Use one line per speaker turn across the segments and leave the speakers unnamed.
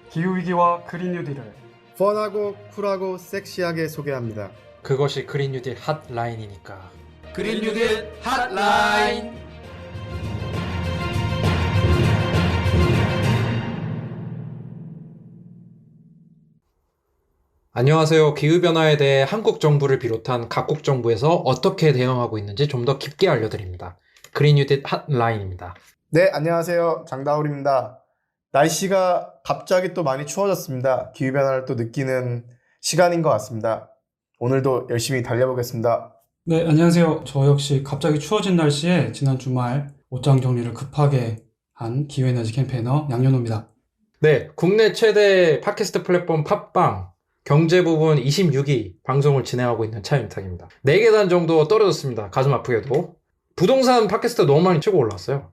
기후위기와 그린 뉴딜을
펀하고 쿨하고 섹시하게 소개합니다.
그것이 그린 뉴딜 핫라인이니까.
그린 뉴딜 핫라인.
안녕하세요. 기후변화에 대해 한국 정부를 비롯한 각국 정부에서 어떻게 대응하고 있는지 좀 더 깊게 알려드립니다. 그린 뉴딜 핫라인입니다.
네, 안녕하세요. 장다울입니다. 날씨가 갑자기 또 많이 추워졌습니다. 기후변화를 또 느끼는 시간인 것 같습니다. 오늘도 열심히 달려보겠습니다.
네, 안녕하세요. 저 역시 갑자기 추워진 날씨에 지난 주말 옷장 정리를 급하게 한 기후에너지 캠페이너 양현호입니다.
네, 국내 최대 팟캐스트 플랫폼 팟빵 경제 부분 26위 방송을 진행하고 있는 차윤탁입니다. 4계단 정도 떨어졌습니다. 가슴 아프게도. 부동산 팟캐스트 너무 많이 치고 올라왔어요.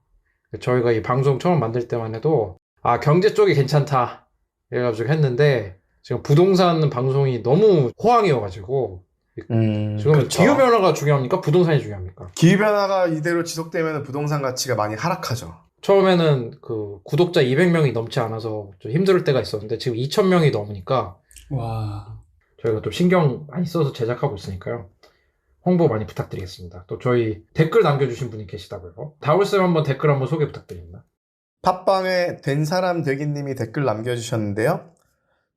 저희가 이 방송 처음 만들 때만 해도 경제 쪽이 괜찮다 이래가지고 했는데 지금 부동산 방송이 너무 호황이어가지고 지금
그렇죠.
기후변화가 중요합니까? 부동산이 중요합니까?
기후변화가 이대로 지속되면 부동산 가치가 많이 하락하죠.
처음에는 그 구독자 200명이 넘지 않아서 좀 힘들 때가 있었는데 지금 2,000명이 넘으니까
와,
저희가 또 신경 많이 써서 제작하고 있으니까요. 홍보 많이 부탁드리겠습니다. 또 저희 댓글 남겨주신 분이 계시다고요. 다울쌤 한번 댓글 한번 소개 부탁드립니다.
팟빵에 된 사람 되기님이 댓글 남겨주셨는데요.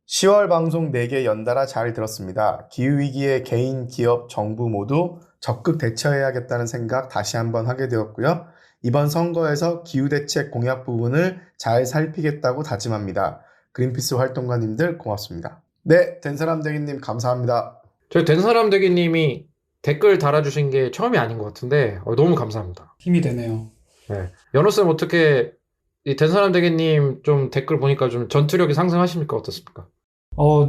10월 방송 4개 연달아 잘 들었습니다. 기후위기에 개인, 기업, 정부 모두 적극 대처해야겠다는 생각 다시 한번 하게 되었고요. 이번 선거에서 기후대책 공약 부분을 잘 살피겠다고 다짐합니다. 그린피스 활동가님들 고맙습니다. 네, 된 사람 되기님 감사합니다.
저희 된 사람 되기님이 댓글 달아주신 게 처음이 아닌 것 같은데 너무 감사합니다.
힘이 되네요.
네. 연호쌤 어떻게 이 된 사람 되기님 좀 댓글 보니까 좀 전투력이 상승하십니까? 어떻습니까?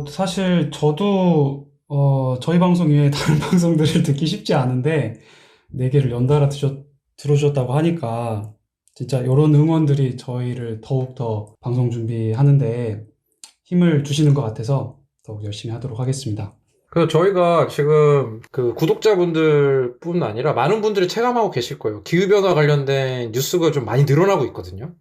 사실 저도 저희 방송 외에 다른 방송들을 듣기 쉽지 않은데 4개를 연달아 들어주셨다고 하니까 진짜 이런 응원들이 저희를 더욱더 방송 준비하는데 힘을 주시는 것 같아서 더욱 열심히 하도록 하겠습니다.
그래서 저희가 지금 그 구독자분들 뿐 아니라 많은 분들이 체감하고 계실 거예요. 기후변화 관련된 뉴스가 좀 많이 늘어나고 있거든요.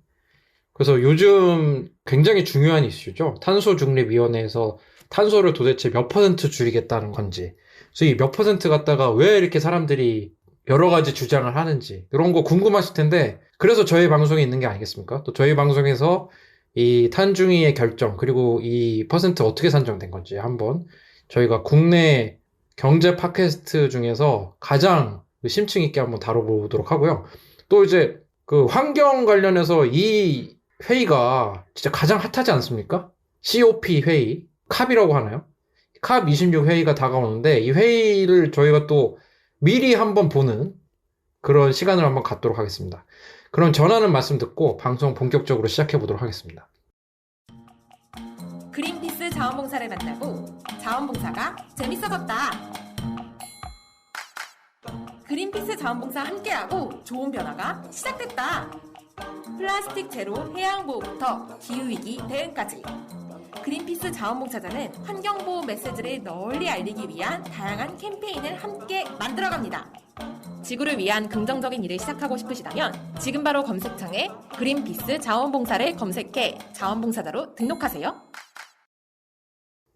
그래서 요즘 굉장히 중요한 이슈죠. 탄소중립위원회에서 탄소를 도대체 몇 퍼센트 줄이겠다는 건지. 그래서 이 몇 퍼센트 갖다가 왜 이렇게 사람들이 여러 가지 주장을 하는지 이런 거 궁금하실 텐데 그래서 저희 방송에 있는 게 아니겠습니까? 또 저희 방송에서 이 탄중위의 결정 그리고 이 퍼센트 어떻게 산정된 건지 한번 저희가 국내 경제 팟캐스트 중에서 가장 심층 있게 한번 다뤄보도록 하고요. 또 이제 그 환경 관련해서 이 회의가 진짜 가장 핫하지 않습니까? COP 회의, 캅이라고 하나요? 캅 26 회의가 다가오는데 이 회의를 저희가 또 미리 한번 보는 그런 시간을 한번 갖도록 하겠습니다. 그럼 전하는 말씀 듣고 방송 본격적으로 시작해 보도록 하겠습니다.
그린피스 자원봉사를 만나고 자원봉사가 재밌어졌다. 그린피스 자원봉사 함께하고 좋은 변화가 시작됐다. 플라스틱 제로 해양보호부터 기후위기 대응까지 그린피스 자원봉사자는 환경보호 메시지를 널리 알리기 위한 다양한 캠페인을 함께 만들어갑니다. 지구를 위한 긍정적인 일을 시작하고 싶으시다면 지금 바로 검색창에 그린피스 자원봉사를 검색해 자원봉사자로 등록하세요.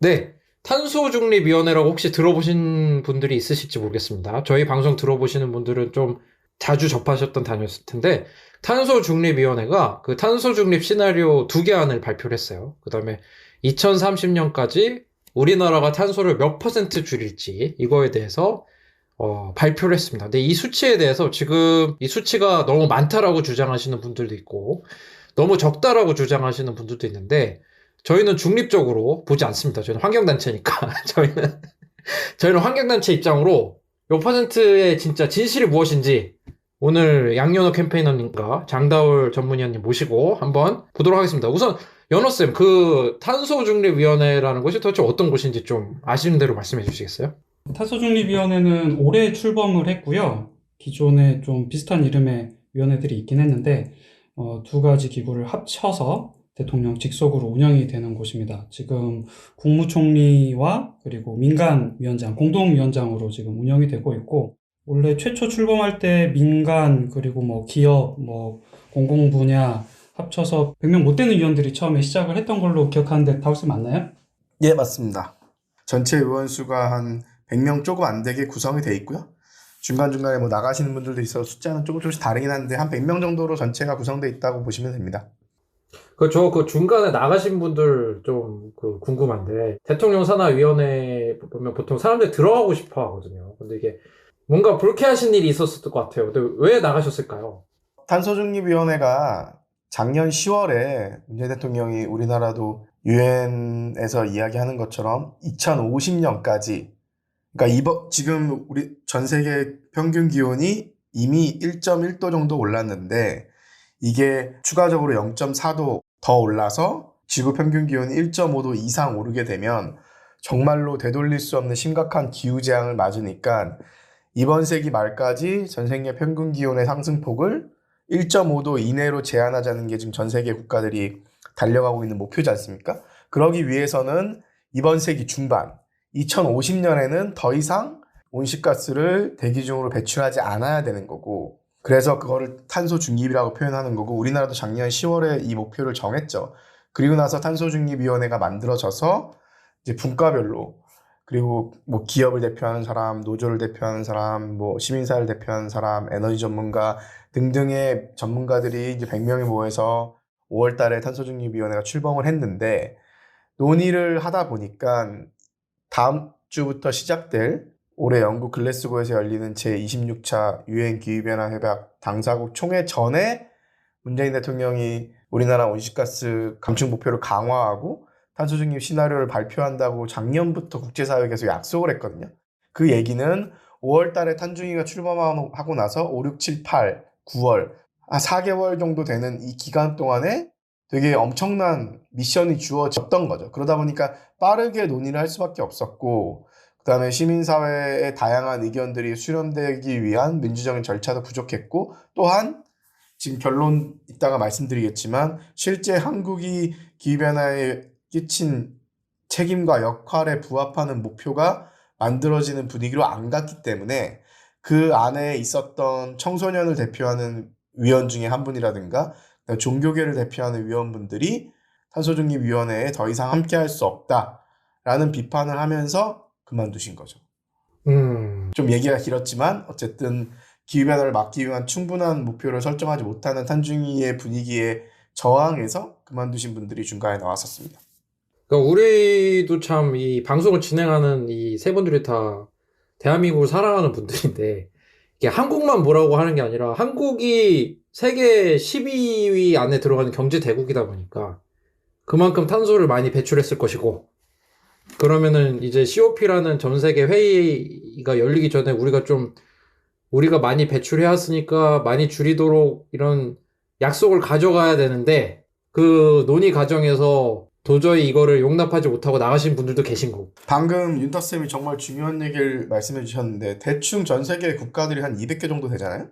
네, 탄소중립위원회라고 혹시 들어보신 분들이 있으실지 모르겠습니다. 저희 방송 들어보시는 분들은 좀 자주 접하셨던 단어였을 텐데 탄소중립위원회가 그 탄소중립 시나리오 2개안을 발표를 했어요. 그 다음에 2030년까지 우리나라가 탄소를 몇 퍼센트 줄일지 이거에 대해서 발표를 했습니다. 근데 이 수치에 대해서 지금 이 수치가 너무 많다라고 주장하시는 분들도 있고 너무 적다라고 주장하시는 분들도 있는데 저희는 중립적으로 보지 않습니다. 저희는 환경단체니까 저희는 환경단체 입장으로 몇 퍼센트의 진짜 진실이 무엇인지 오늘 양연호 캠페이너님과 장다울 전문위원님 모시고 한번 보도록 하겠습니다. 우선 연호쌤, 그 탄소중립위원회라는 곳이 도대체 어떤 곳인지 좀 아시는 대로 말씀해 주시겠어요?
탄소중립위원회는 올해 출범을 했고요. 기존에 좀 비슷한 이름의 위원회들이 있긴 했는데 2가지 기구를 합쳐서 대통령 직속으로 운영이 되는 곳입니다. 지금 국무총리와 그리고 민간위원장, 공동위원장으로 지금 운영이 되고 있고 원래 최초 출범할 때 민간 그리고 기업, 공공 분야 합쳐서 100명 못 되는 위원들이 처음에 시작을 했던 걸로 기억하는데 다우스 맞나요?
예, 맞습니다. 전체 의원 수가 한 100명 조금 안 되게 구성이 돼 있고요. 중간중간에 뭐 나가시는 분들도 있어서 숫자는 조금씩 다르긴 한데 한 100명 정도로 전체가 구성돼 있다고 보시면 됩니다.
그 중간에 나가신 분들 좀 궁금한데, 대통령 산하위원회 보면 보통 사람들이 들어가고 싶어 하거든요. 근데 이게 뭔가 불쾌하신 일이 있었을 것 같아요. 근데 왜 나가셨을까요?
탄소중립위원회가 작년 10월에 문재인 대통령이 우리나라도 유엔에서 이야기하는 것처럼 2050년까지, 그러니까 지금 우리 전 세계 평균 기온이 이미 1.1도 정도 올랐는데 이게 추가적으로 0.4도 더 올라서 지구 평균 기온이 1.5도 이상 오르게 되면 정말로 되돌릴 수 없는 심각한 기후재앙을 맞으니까 이번 세기 말까지 전 세계 평균 기온의 상승폭을 1.5도 이내로 제한하자는 게 지금 전 세계 국가들이 달려가고 있는 목표지 않습니까? 그러기 위해서는 이번 세기 중반, 2050년에는 더 이상 온실가스를 대기 중으로 배출하지 않아야 되는 거고, 그래서 그거를 탄소 중립이라고 표현하는 거고, 우리나라도 작년 10월에 이 목표를 정했죠. 그리고 나서 탄소중립위원회가 만들어져서 이제 분과별로, 그리고 뭐 기업을 대표하는 사람, 노조를 대표하는 사람, 뭐 시민사회를 대표하는 사람, 에너지 전문가 등등의 전문가들이 이제 100명이 모여서 5월 달에 탄소중립위원회가 출범을 했는데, 논의를 하다 보니까 다음 주부터 시작될 올해 영국 글래스고에서 열리는 제26차 유엔 기후변화 협약 당사국 총회 전에 문재인 대통령이 우리나라 온실가스 감축 목표를 강화하고 탄소 중립 시나리오를 발표한다고 작년부터 국제사회에 계속 약속을 했거든요. 그 얘기는 5월 달에 탄중위가 출범하고 나서 5, 6, 7, 8, 9월 4개월 정도 되는 이 기간 동안에 되게 엄청난 미션이 주어졌던 거죠. 그러다 보니까 빠르게 논의를 할 수밖에 없었고, 그 다음에 시민사회의 다양한 의견들이 수렴되기 위한 민주적인 절차도 부족했고, 또한 지금 결론 이따가 말씀드리겠지만 실제 한국이 기후변화에 끼친 책임과 역할에 부합하는 목표가 만들어지는 분위기로 안 갔기 때문에 그 안에 있었던 청소년을 대표하는 위원 중에 한 분이라든가 종교계를 대표하는 위원분들이 탄소중립위원회에 더 이상 함께할 수 없다라는 비판을 하면서 그만두신 거죠. 좀 얘기가 길었지만 어쨌든 기후변화를 막기 위한 충분한 목표를 설정하지 못하는 탄중위의 분위기에 저항해서 그만두신 분들이 중간에 나왔었습니다.
그러니까 우리도 참 이 방송을 진행하는 이 세 분들이 다 대한민국을 사랑하는 분들인데, 이게 한국만 뭐라고 하는 게 아니라 한국이 세계 12위 안에 들어가는 경제 대국이다 보니까 그만큼 탄소를 많이 배출했을 것이고, 그러면은 이제 COP라는 전 세계 회의가 열리기 전에 우리가 많이 배출해왔으니까 많이 줄이도록 이런 약속을 가져가야 되는데, 그 논의 과정에서 도저히 이거를 용납하지 못하고 나가신 분들도 계신 거고.
방금 윤타쌤이 정말 중요한 얘기를 말씀해 주셨는데, 대충 전 세계 국가들이 한 200개 정도 되잖아요.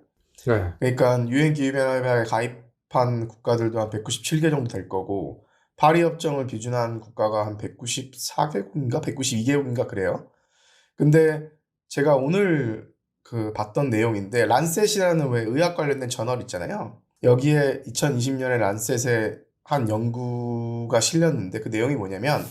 네.
그러니까 유엔 기후변화협약에 가입한 국가들도 한 197개 정도 될 거고, 파리 협정을 비준한 국가가 한 194개국인가 192개국인가 그래요. 근데 제가 오늘 봤던 내용인데, 란셋이라는 왜 의학 관련된 저널 있잖아요. 여기에 2020년에 란셋에 한 연구가 실렸는데, 그 내용이 뭐냐면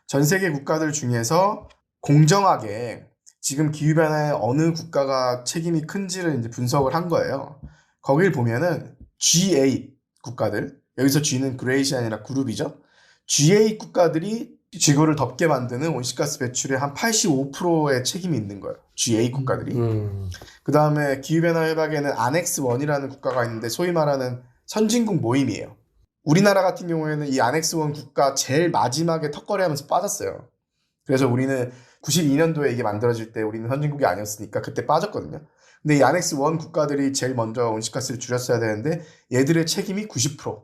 전 세계 국가들 중에서 공정하게 지금 기후변화에 어느 국가가 책임이 큰지를 이제 분석을 한 거예요. 거길 보면은 G8 국가들, 여기서 G는 그레이시 아니라 그룹이죠. G8 국가들이 지구를 덥게 만드는 온실가스 배출의 한 85%의 책임이 있는 거예요. G8 국가들이. 그 다음에 기후변화 협약에는 안엑스 1이라는 국가가 있는데 소위 말하는 선진국 모임이에요. 우리나라 같은 경우에는 이 안엑스 1 국가 제일 마지막에 턱걸이하면서 빠졌어요. 그래서 우리는 92년도에 이게 만들어질 때 우리는 선진국이 아니었으니까 그때 빠졌거든요. 근데 이 안엑스 1 국가들이 제일 먼저 온실가스를 줄였어야 되는데 얘들의 책임이 90%.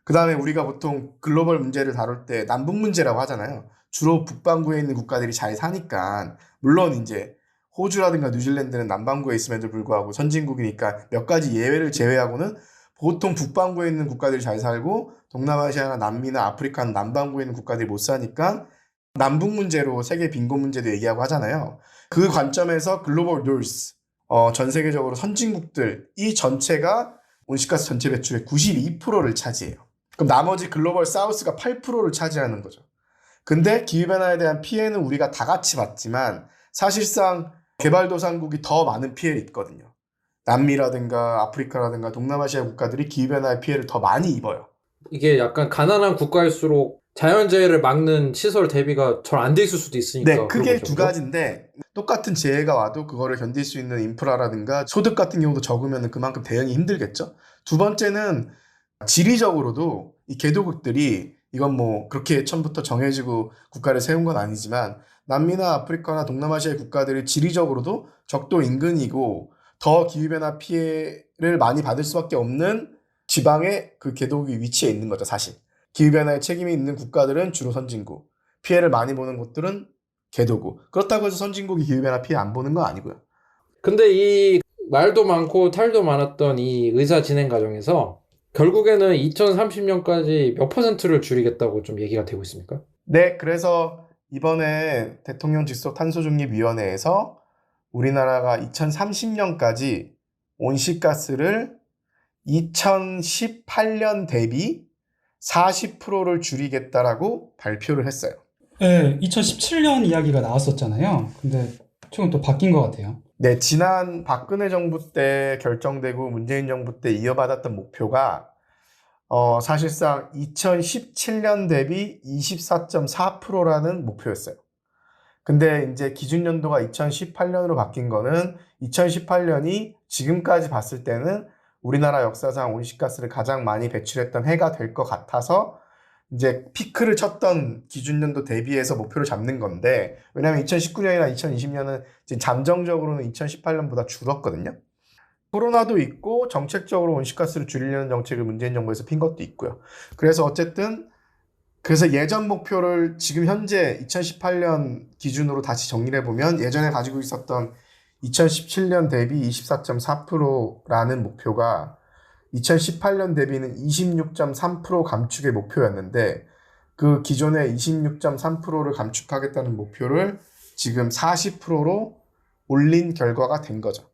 그 다음에 우리가 보통 글로벌 문제를 다룰 때 남북 문제라고 하잖아요. 주로 북반구에 있는 국가들이 잘 사니까, 물론 이제 호주라든가 뉴질랜드는 남반구에 있음에도 불구하고 선진국이니까 몇 가지 예외를 제외하고는 보통 북반구에 있는 국가들이 잘 살고 동남아시아나 남미나 아프리카는 남반구에 있는 국가들이 못 사니까 남북 문제로 세계 빈곤 문제도 얘기하고 하잖아요. 그 관점에서 글로벌 노스, 전 세계적으로 선진국들 이 전체가 온실가스 전체 배출의 92%를 차지해요. 그럼 나머지 글로벌 사우스가 8%를 차지하는 거죠. 근데 기후변화에 대한 피해는 우리가 다 같이 받지만 사실상 개발도상국이 더 많은 피해를 입거든요. 남미라든가 아프리카라든가 동남아시아 국가들이 기후변화의 피해를 더 많이 입어요.
이게 약간 가난한 국가일수록 자연재해를 막는 시설 대비가 잘 안 돼 있을 수도 있으니까.
네,
그런
크게
거죠,
두
그죠?
가지인데 똑같은 재해가 와도 그거를 견딜 수 있는 인프라라든가 소득 같은 경우도 적으면 그만큼 대응이 힘들겠죠. 두 번째는 지리적으로도 이 개도국들이 이건 뭐 그렇게 처음부터 정해지고 국가를 세운 건 아니지만 남미나 아프리카나 동남아시아의 국가들이 지리적으로도 적도 인근이고 더 기후변화 피해를 많이 받을 수밖에 없는 지방에 그 개도국이 위치해 있는 거죠, 사실. 기후변화에 책임이 있는 국가들은 주로 선진국, 피해를 많이 보는 곳들은 개도국. 그렇다고 해서 선진국이 기후변화 피해 안 보는 건 아니고요.
근데 이 말도 많고 탈도 많았던 이 의사 진행 과정에서 결국에는 2030년까지 몇 %를 줄이겠다고 좀 얘기가 되고 있습니까?
네, 그래서 이번에 대통령 직속 탄소중립위원회에서 우리나라가 2030년까지 온실가스를 2018년 대비 40%를 줄이겠다라고 발표를 했어요.
네, 2017년 이야기가 나왔었잖아요. 근데 최근 또 바뀐 것 같아요.
네, 지난 박근혜 정부 때 결정되고 문재인 정부 때 이어받았던 목표가 사실상 2017년 대비 24.4%라는 목표였어요. 근데 이제 기준연도가 2018년으로 바뀐 거는 2018년이 지금까지 봤을 때는 우리나라 역사상 온실가스를 가장 많이 배출했던 해가 될 것 같아서 이제 피크를 쳤던 기준연도 대비해서 목표를 잡는 건데, 왜냐하면 2019년이나 2020년은 지금 잠정적으로는 2018년보다 줄었거든요. 코로나도 있고 정책적으로 온실가스를 줄이려는 정책을 문재인 정부에서 핀 것도 있고요. 그래서 어쨌든 그래서 예전 목표를 지금 현재 2018년 기준으로 다시 정리를 해보면 예전에 가지고 있었던 2017년 대비 24.4%라는 목표가 2018년 대비는 26.3% 감축의 목표였는데 그 기존의 26.3%를 감축하겠다는 목표를 지금 40%로 올린 결과가 된 거죠.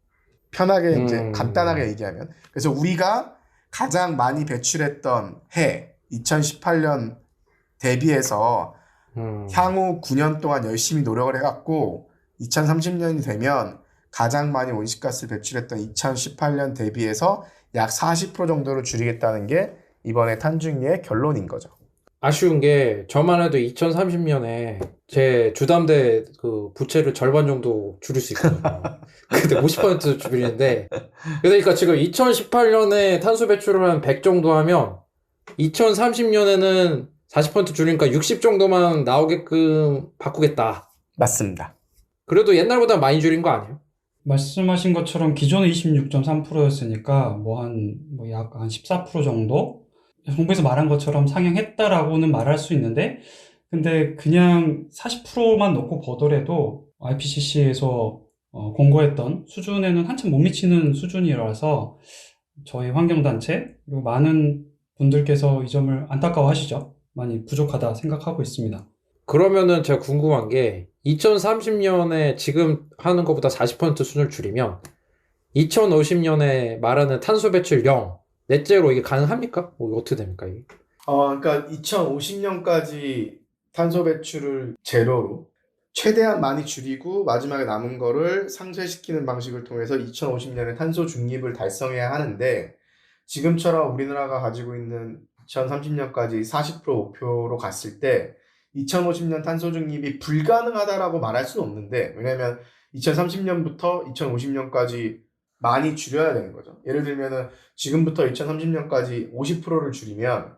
편하게 이제 간단하게 얘기하면. 그래서 우리가 가장 많이 배출했던 해 2018년 대비해서 향후 9년 동안 열심히 노력을 해갖고 2030년이 되면 가장 많이 온실가스를 배출했던 2018년 대비해서 약 40% 정도로 줄이겠다는 게 이번에 탄중위의 결론인 거죠.
아쉬운 게 저만 해도 2030년에 제 주담대 그 부채를 절반 정도 줄일 수 있거든요. 근데 50% 줄이는데 그러니까 지금 2018년에 탄소 배출을 한 100 정도 하면 2030년에는 40% 줄이니까 60 정도만 나오게끔 바꾸겠다.
맞습니다.
그래도 옛날보다 많이 줄인 거 아니에요?
말씀하신 것처럼 기존에 26.3%였으니까 약 한 14% 정도? 정부에서 말한 것처럼 상향했다라고는 말할 수 있는데, 근데 그냥 40%만 놓고 보더라도 IPCC에서 공고했던 수준에는 한참 못 미치는 수준이라서 저희 환경단체 그리고 많은 분들께서 이 점을 안타까워하시죠. 많이 부족하다 생각하고 있습니다.
그러면은 제가 궁금한 게 2030년에 지금 하는 것보다 40% 수준을 줄이면 2050년에 말하는 탄소 배출 0 넷째로 이게 가능합니까? 뭐 어떻게 됩니까 이게?
그러니까 2050년까지 탄소 배출을 제로로 최대한 많이 줄이고 마지막에 남은 거를 상쇄시키는 방식을 통해서 2050년에 탄소 중립을 달성해야 하는데 지금처럼 우리나라가 가지고 있는 2030년까지 40% 목표로 갔을 때 2050년 탄소 중립이 불가능하다라고 말할 수는 없는데 왜냐면 2030년부터 2050년까지 많이 줄여야 되는 거죠. 예를 들면은 지금부터 2030년까지 50%를 줄이면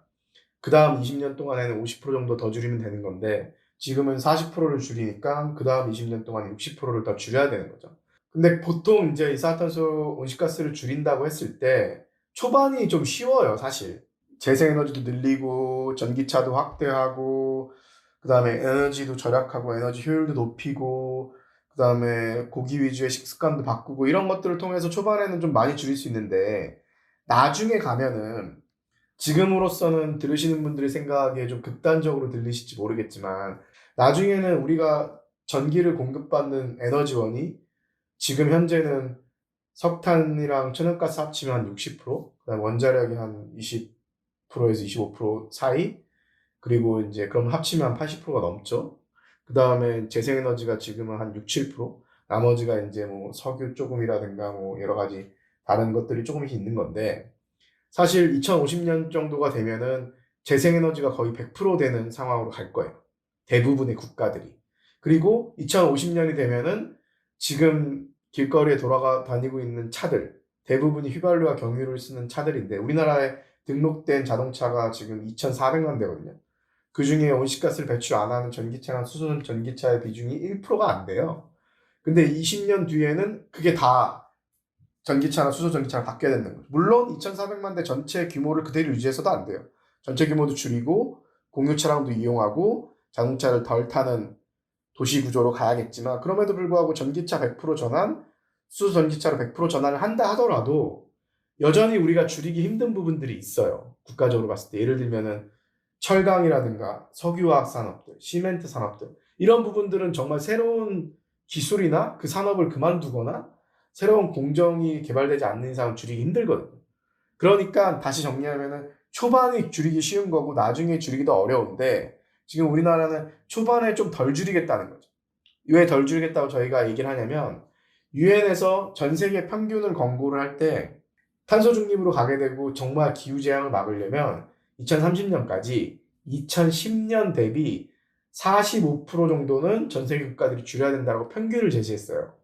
그 다음 20년 동안에는 50% 정도 더 줄이면 되는 건데 지금은 40%를 줄이니까 그 다음 20년 동안 60%를 더 줄여야 되는 거죠. 근데 보통 이제 이산화탄소 온실가스를 줄인다고 했을 때 초반이 좀 쉬워요, 사실. 재생에너지도 늘리고 전기차도 확대하고 그 다음에 에너지도 절약하고 에너지 효율도 높이고 그 다음에 고기 위주의 식습관도 바꾸고 이런 것들을 통해서 초반에는 좀 많이 줄일 수 있는데 나중에 가면은 지금으로서는 들으시는 분들이 생각하기에 좀 극단적으로 들리실지 모르겠지만 나중에는 우리가 전기를 공급받는 에너지원이 지금 현재는 석탄이랑 천연가스 합치면 한 60%, 그 그다음 원자력이 한 20%에서 25% 사이, 그리고 이제 그럼 합치면 80%가 넘죠. 그 다음에 재생에너지가 지금은 한 6, 7%, 나머지가 이제 뭐 석유 조금이라든가 뭐 여러 가지 다른 것들이 조금씩 있는 건데, 사실 2050년 정도가 되면은 재생에너지가 거의 100% 되는 상황으로 갈 거예요. 대부분의 국가들이. 그리고 2050년이 되면은 지금 길거리에 다니고 있는 차들, 대부분이 휘발유와 경유를 쓰는 차들인데, 우리나라에 등록된 자동차가 지금 2,400만 대거든요. 그 중에 온실가스를 배출 안 하는 전기차나 수소 전기차의 비중이 1%가 안 돼요. 근데 20년 뒤에는 그게 다 전기차나 수소 전기차로 바뀌어야 된다는 거죠. 물론 2,400만 대 전체 규모를 그대로 유지해서도 안 돼요. 전체 규모도 줄이고 공유 차량도 이용하고 자동차를 덜 타는 도시 구조로 가야겠지만, 그럼에도 불구하고 전기차 100% 전환, 수소 전기차로 100% 전환을 한다 하더라도 여전히 우리가 줄이기 힘든 부분들이 있어요. 국가적으로 봤을 때. 예를 들면은 철강이라든가 석유화학 산업들, 시멘트 산업들, 이런 부분들은 정말 새로운 기술이나 그 산업을 그만두거나 새로운 공정이 개발되지 않는 이상 줄이기 힘들거든요. 그러니까 다시 정리하면은 초반에 줄이기 쉬운 거고 나중에 줄이기 더 어려운데, 지금 우리나라는 초반에 좀 덜 줄이겠다는 거죠. 왜 덜 줄이겠다고 저희가 얘기를 하냐면, 유엔에서 전 세계 평균을 권고를 할 때 탄소 중립으로 가게 되고 정말 기후재앙을 막으려면 2030년까지 2010년 대비 45% 정도는 전 세계 국가들이 줄여야 된다고 평균을 제시했어요.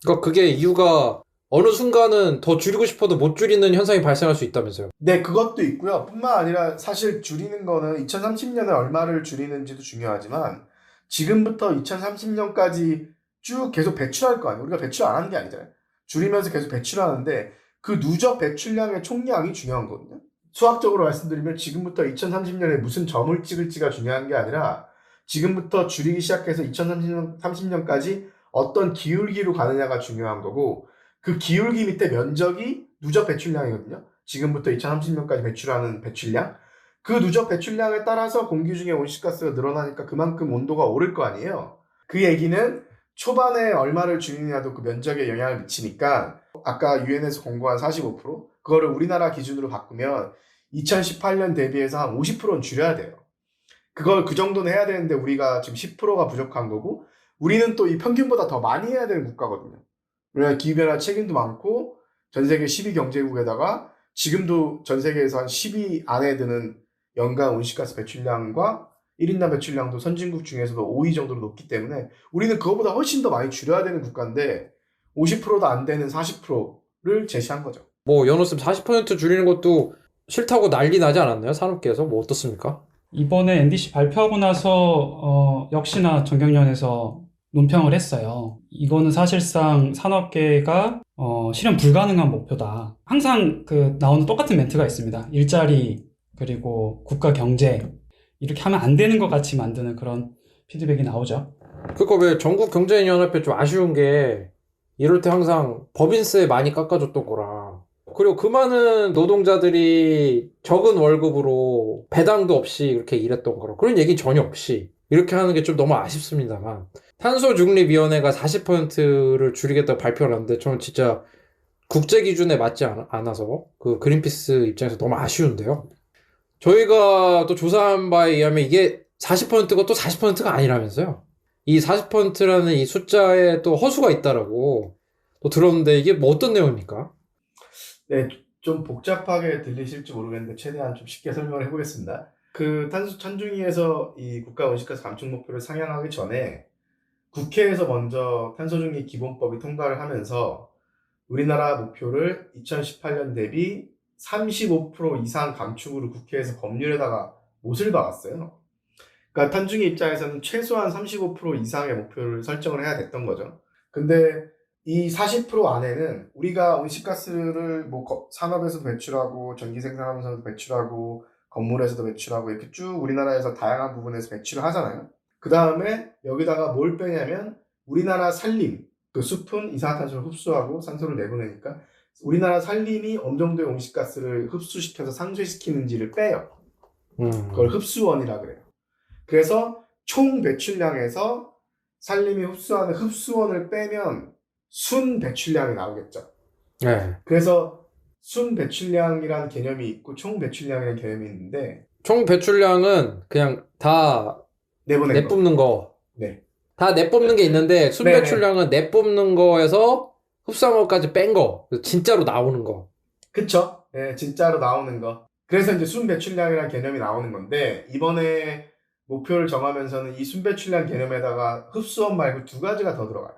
그러니까 그게 이유가 어느 순간은 더 줄이고 싶어도 못 줄이는 현상이 발생할 수 있다면서요.
네, 그것도 있고요. 뿐만 아니라 사실 줄이는 거는 2030년에 얼마를 줄이는지도 중요하지만, 지금부터 2030년까지 쭉 계속 배출할 거 아니에요. 우리가 배출 안 하는 게 아니잖아요. 줄이면서 계속 배출하는데 그 누적 배출량의 총량이 중요한 거거든요. 수학적으로 말씀드리면 지금부터 2030년에 무슨 점을 찍을지가 중요한 게 아니라, 지금부터 줄이기 시작해서 2030년까지 어떤 기울기로 가느냐가 중요한 거고, 그 기울기 밑에 면적이 누적 배출량이거든요. 지금부터 2030년까지 배출하는 배출량. 그 누적 배출량에 따라서 공기 중에 온실가스가 늘어나니까 그만큼 온도가 오를 거 아니에요. 그 얘기는 초반에 얼마를 줄이느냐도 그 면적에 영향을 미치니까, 아까 유엔에서 공고한 45%, 그거를 우리나라 기준으로 바꾸면 2018년 대비해서 한 50%는 줄여야 돼요. 그걸 그 정도는 해야 되는데 우리가 지금 10%가 부족한 거고, 우리는 또 이 평균보다 더 많이 해야 되는 국가거든요. 우리가 기후변화 책임도 많고 전 세계 10위 경제국에다가 지금도 전 세계에서 한 10위 안에 드는 연간 온실가스 배출량과 1인당 배출량도 선진국 중에서도 5위 정도로 높기 때문에 우리는 그거보다 훨씬 더 많이 줄여야 되는 국가인데 50%도 안 되는 40%를 제시한 거죠.
뭐 연호쌤 40% 줄이는 것도 싫다고 난리 나지 않았나요? 산업계에서 뭐 어떻습니까?
이번에 NDC 발표하고 나서 역시나 정경련에서 논평을 했어요. 이거는 사실상 산업계가 실현 불가능한 목표다. 항상 나오는 똑같은 멘트가 있습니다. 일자리, 그리고 국가 경제, 이렇게 하면 안 되는 것 같이 만드는 그런 피드백이 나오죠.
그거 왜 전국경제인연합회 좀 아쉬운 게 이럴 때 항상 법인세 많이 깎아줬던 거라, 그리고 그 많은 노동자들이 적은 월급으로 배당도 없이 이렇게 일했던 거라, 그런 얘기 전혀 없이 이렇게 하는 게 좀 너무 아쉽습니다만, 탄소중립위원회가 40%를 줄이겠다고 발표를 하는데 저는 진짜 국제 기준에 맞지 않아서 그 그린피스 입장에서 너무 아쉬운데요. 저희가 또 조사한 바에 의하면 이게 40%가 또 40%가 아니라면서요. 이 40%라는 이 숫자에 또 허수가 있다라고 또 들었는데, 이게 뭐 어떤 내용입니까?
네, 좀 복잡하게 들리실지 모르겠는데 최대한 좀 쉽게 설명을 해보겠습니다. 그 탄소 찬중위에서 이 국가 온실가스 감축 목표를 상향하기 전에 국회에서 먼저 탄소중립 기본법이 통과를 하면서 우리나라 목표를 2018년 대비 35% 이상 감축으로 국회에서 법률에다가 못을 박았어요. 그러니까 탄중위 입장에서는 최소한 35% 이상의 목표를 설정을 해야 됐던 거죠. 근데 이 40% 안에는 우리가 온실가스를 뭐 산업에서도 배출하고 전기 생산하면서도 배출하고 건물에서도 배출하고 이렇게 쭉 우리나라에서 다양한 부분에서 배출을 하잖아요. 그 다음에 여기다가 뭘 빼냐면 우리나라 산림, 그 숲은 이산화탄소를 흡수하고 산소를 내보내니까 우리나라 산림이 어느 정도의 온실가스를 흡수시켜서 상쇄시키는지를 빼요. 그걸 흡수원이라 그래요. 그래서 총 배출량에서 산림이 흡수하는 흡수원을 빼면 순 배출량이 나오겠죠.
네.
그래서 순 배출량이라는 개념이 있고 총 배출량이라는 개념이 있는데
총 배출량은 그냥 다
내보낸 거.
내뿜는 거.
네.
다 내뿜는 게 있는데 순
네네.
배출량은 내뿜는 거에서 흡수한 것까지 뺀 거. 진짜로 나오는 거.
그쵸? 네, 진짜로 나오는 거. 그래서 이제 순 배출량이라는 개념이 나오는 건데 이번에 목표를 정하면서는 이 순 배출량 개념에다가 흡수원 말고 두 가지가 더 들어가요.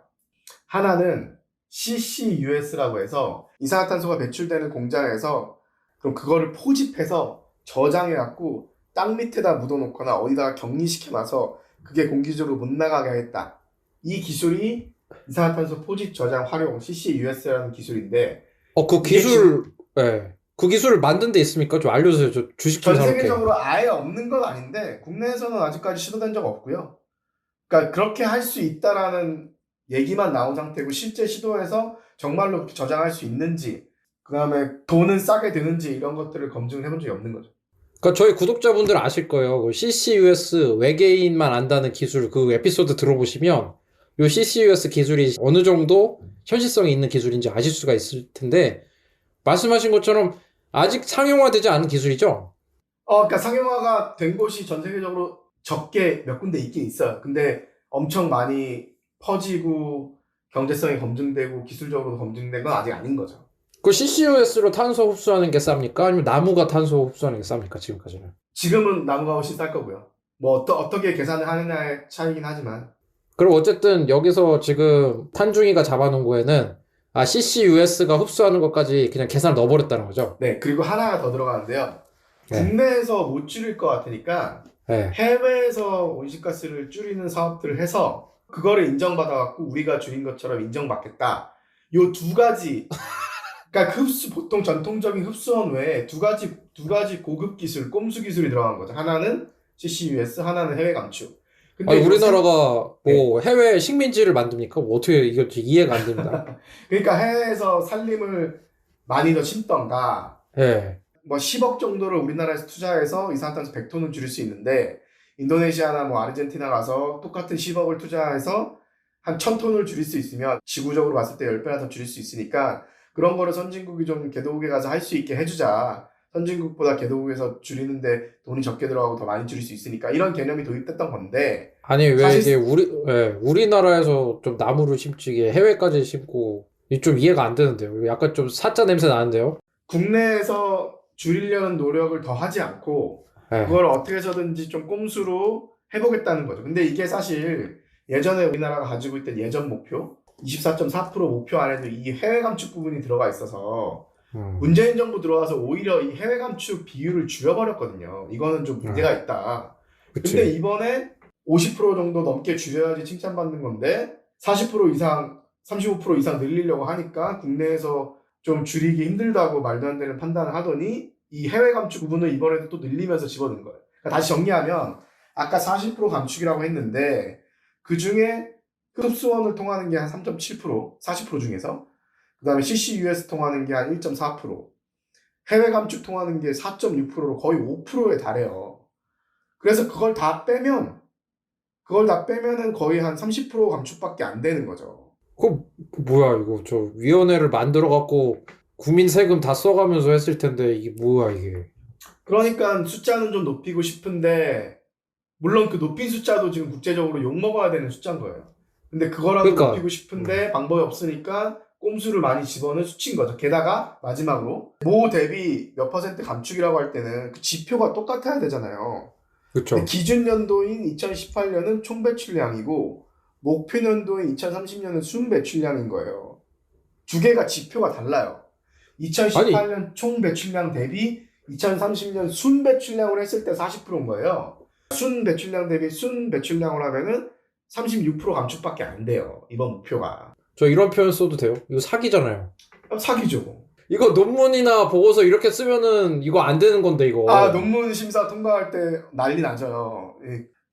하나는 CCUS라고 해서 이산화탄소가 배출되는 공장에서 그럼 그거를 포집해서 저장해갖고 땅 밑에다 묻어놓거나 어디다가 격리시켜놔서 그게 공기적으로 못 나가게 하겠다. 이 기술이 이산화탄소 포집 저장 활용 CCUS라는 기술인데
그
이게
기술, 예. 그 기술을 만든 데 있습니까? 좀 알려주세요. 저 주식 좀
전
사볼게요.
세계적으로 아예 없는 건 아닌데 국내에서는 아직까지 시도된 적 없고요. 그러니까 그렇게 할 수 있다라는 얘기만 나온 상태고 실제 시도해서 정말로 저장할 수 있는지 그 다음에 돈은 싸게 드는지 이런 것들을 검증을 해본 적이 없는 거죠.
그러니까 저희 구독자분들 아실 거예요. 그 CCUS 외계인만 안다는 기술 그 에피소드 들어보시면 요 CCUS 기술이 어느 정도 현실성이 있는 기술인지 아실 수가 있을 텐데 말씀하신 것처럼 아직 상용화되지 않은 기술이죠?
그러니까 상용화가 된 곳이 전 세계적으로 적게 몇 군데 있긴 있어요. 근데 엄청 많이 퍼지고 경제성이 검증되고 기술적으로 검증된 건 아직 아닌 거죠.
그 CCUS로 탄소 흡수하는 게 쌉니까? 아니면 나무가 탄소 흡수하는 게 쌉니까? 지금까지는.
지금은 나무가 훨씬 쌀 거고요. 뭐 어떻게 계산을 하느냐의 차이긴 하지만
그럼 어쨌든 여기서 지금 탄중이가 잡아놓은 거에는 CCUS가 흡수하는 것까지 그냥 계산을 넣어버렸다는 거죠?
네, 그리고 하나가 더 들어가는데요.
네.
국내에서 못 줄일 것 같으니까
네.
해외에서 온실가스를 줄이는 사업들을 해서 그거를 인정받아갖고 우리가 줄인 것처럼 인정받겠다. 요 두 가지, 그러니까 보통 전통적인 흡수원 외에 두 가지 고급 기술, 꼼수 기술이 들어간 거죠. 하나는 CCUS, 하나는 해외 감축. 근데
아니,
요새-
우리나라가 뭐 해외 식민지를 만듭니까? 뭐 어떻게 이거 이해가 안 됩니다.
그러니까 해외에서 산림을 많이 더 심던가
예.
뭐 10억 정도를 우리나라에서 투자해서 이산화탄소 100톤을 줄일 수 있는데 인도네시아나 뭐 아르헨티나 가서 똑같은 10억을 투자해서 한 1000톤을 줄일 수 있으면 지구적으로 봤을 때 10배나 더 줄일 수 있으니까 그런 거를 선진국이 좀 개도국에 가서 할 수 있게 해주자. 선진국보다 개도국에서 줄이는데 돈이 적게 들어가고 더 많이 줄일 수 있으니까 이런 개념이 도입됐던 건데
아니, 왜
사실-
이게 우리나라에서 좀 나무를 심지 해외까지 심고 이게 좀 이해가 안 되는데요. 이거 약간 좀 사짜 냄새 나는데요.
국내에서 줄이려는 노력을 더 하지 않고
예.
그걸 어떻게 해서든지 좀 꼼수로 해보겠다는 거죠. 근데 이게 사실 예전에 우리나라가 가지고 있던 예전 목표 24.4% 목표 안에도 이 해외 감축 부분이 들어가 있어서 문재인 정부 들어와서 오히려 이 해외 감축 비율을 줄여버렸거든요. 이거는 좀 문제가 있다.
그치.
근데 이번에 50% 정도 넘게 줄여야지 칭찬받는 건데 40% 이상, 35% 이상 늘리려고 하니까 국내에서 좀 줄이기 힘들다고 말도 안 되는 판단을 하더니 이 해외 감축 부분을 이번에도 또 늘리면서 집어넣은 거예요. 그러니까 다시 정리하면 아까 40% 감축이라고 했는데 그 중에 흡수원을 통하는 게 한 3.7%, 40% 중에서 그 다음에 CCUS 통하는 게 한 1.4%, 해외 감축 통하는 게 4.6%로 거의 5%에 달해요. 그래서 그걸 다 빼면은 거의 한 30% 감축밖에 안 되는 거죠.
뭐야, 이거 저 위원회를 만들어갖고 국민 세금 다 써가면서 했을 텐데 이게 뭐야, 이게.
그러니까 숫자는 좀 높이고 싶은데 물론 그 높인 숫자도 지금 국제적으로 욕먹어야 되는 숫자인 거예요. 근데 그거라도
그러니까.
높이고 싶은데 방법이 없으니까 꼼수를 많이 집어넣은 수치인 거죠. 게다가 마지막으로 모 대비 몇 퍼센트 감축이라고 할 때는 그 지표가 똑같아야 되잖아요.
그쵸.
근데 기준 연도인 2018년은 총 배출량이고 목표 연도인 2030년은 순 배출량인 거예요. 두 개가 지표가 달라요. 2018년 총 배출량 대비 2030년 순 배출량을 했을 때 40%인 거예요. 순 배출량 대비 순 배출량을 하면은 36% 감축밖에 안 돼요. 이번 목표가.
저 이런 표현 써도 돼요? 이거 사기잖아요.
사기죠.
이거 논문이나 보고서 이렇게 쓰면은 이거 안 되는 건데, 이거.
논문 심사 통과할 때 난리 나죠.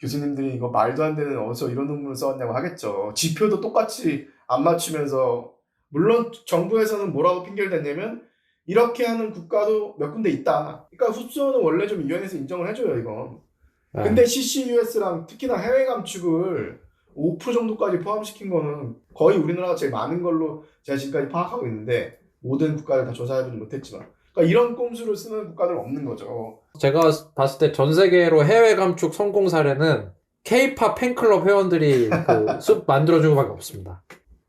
교수님들이 이거 말도 안 되는 어디서 이런 논문을 써왔냐고 하겠죠. 지표도 똑같이 안 맞추면서 물론 정부에서는 뭐라고 핑계를 댔냐면 이렇게 하는 국가도 몇 군데 있다. 그러니까 흡수원은 원래 좀 위원회에서 인정을 해줘요, 이건.
네.
근데 CCUS랑 특히나 해외 감축을 5% 정도까지 포함시킨 거는 거의 우리나라가 제일 많은 걸로 제가 지금까지 파악하고 있는데 모든 국가를 다 조사해보지 못했지만. 그러니까 이런 꼼수를 쓰는 국가들은 없는 거죠.
제가 봤을 때 전 세계로 해외 감축 성공 사례는 K-팝 팬클럽 회원들이 그 숲 만들어준 것밖에 없습니다.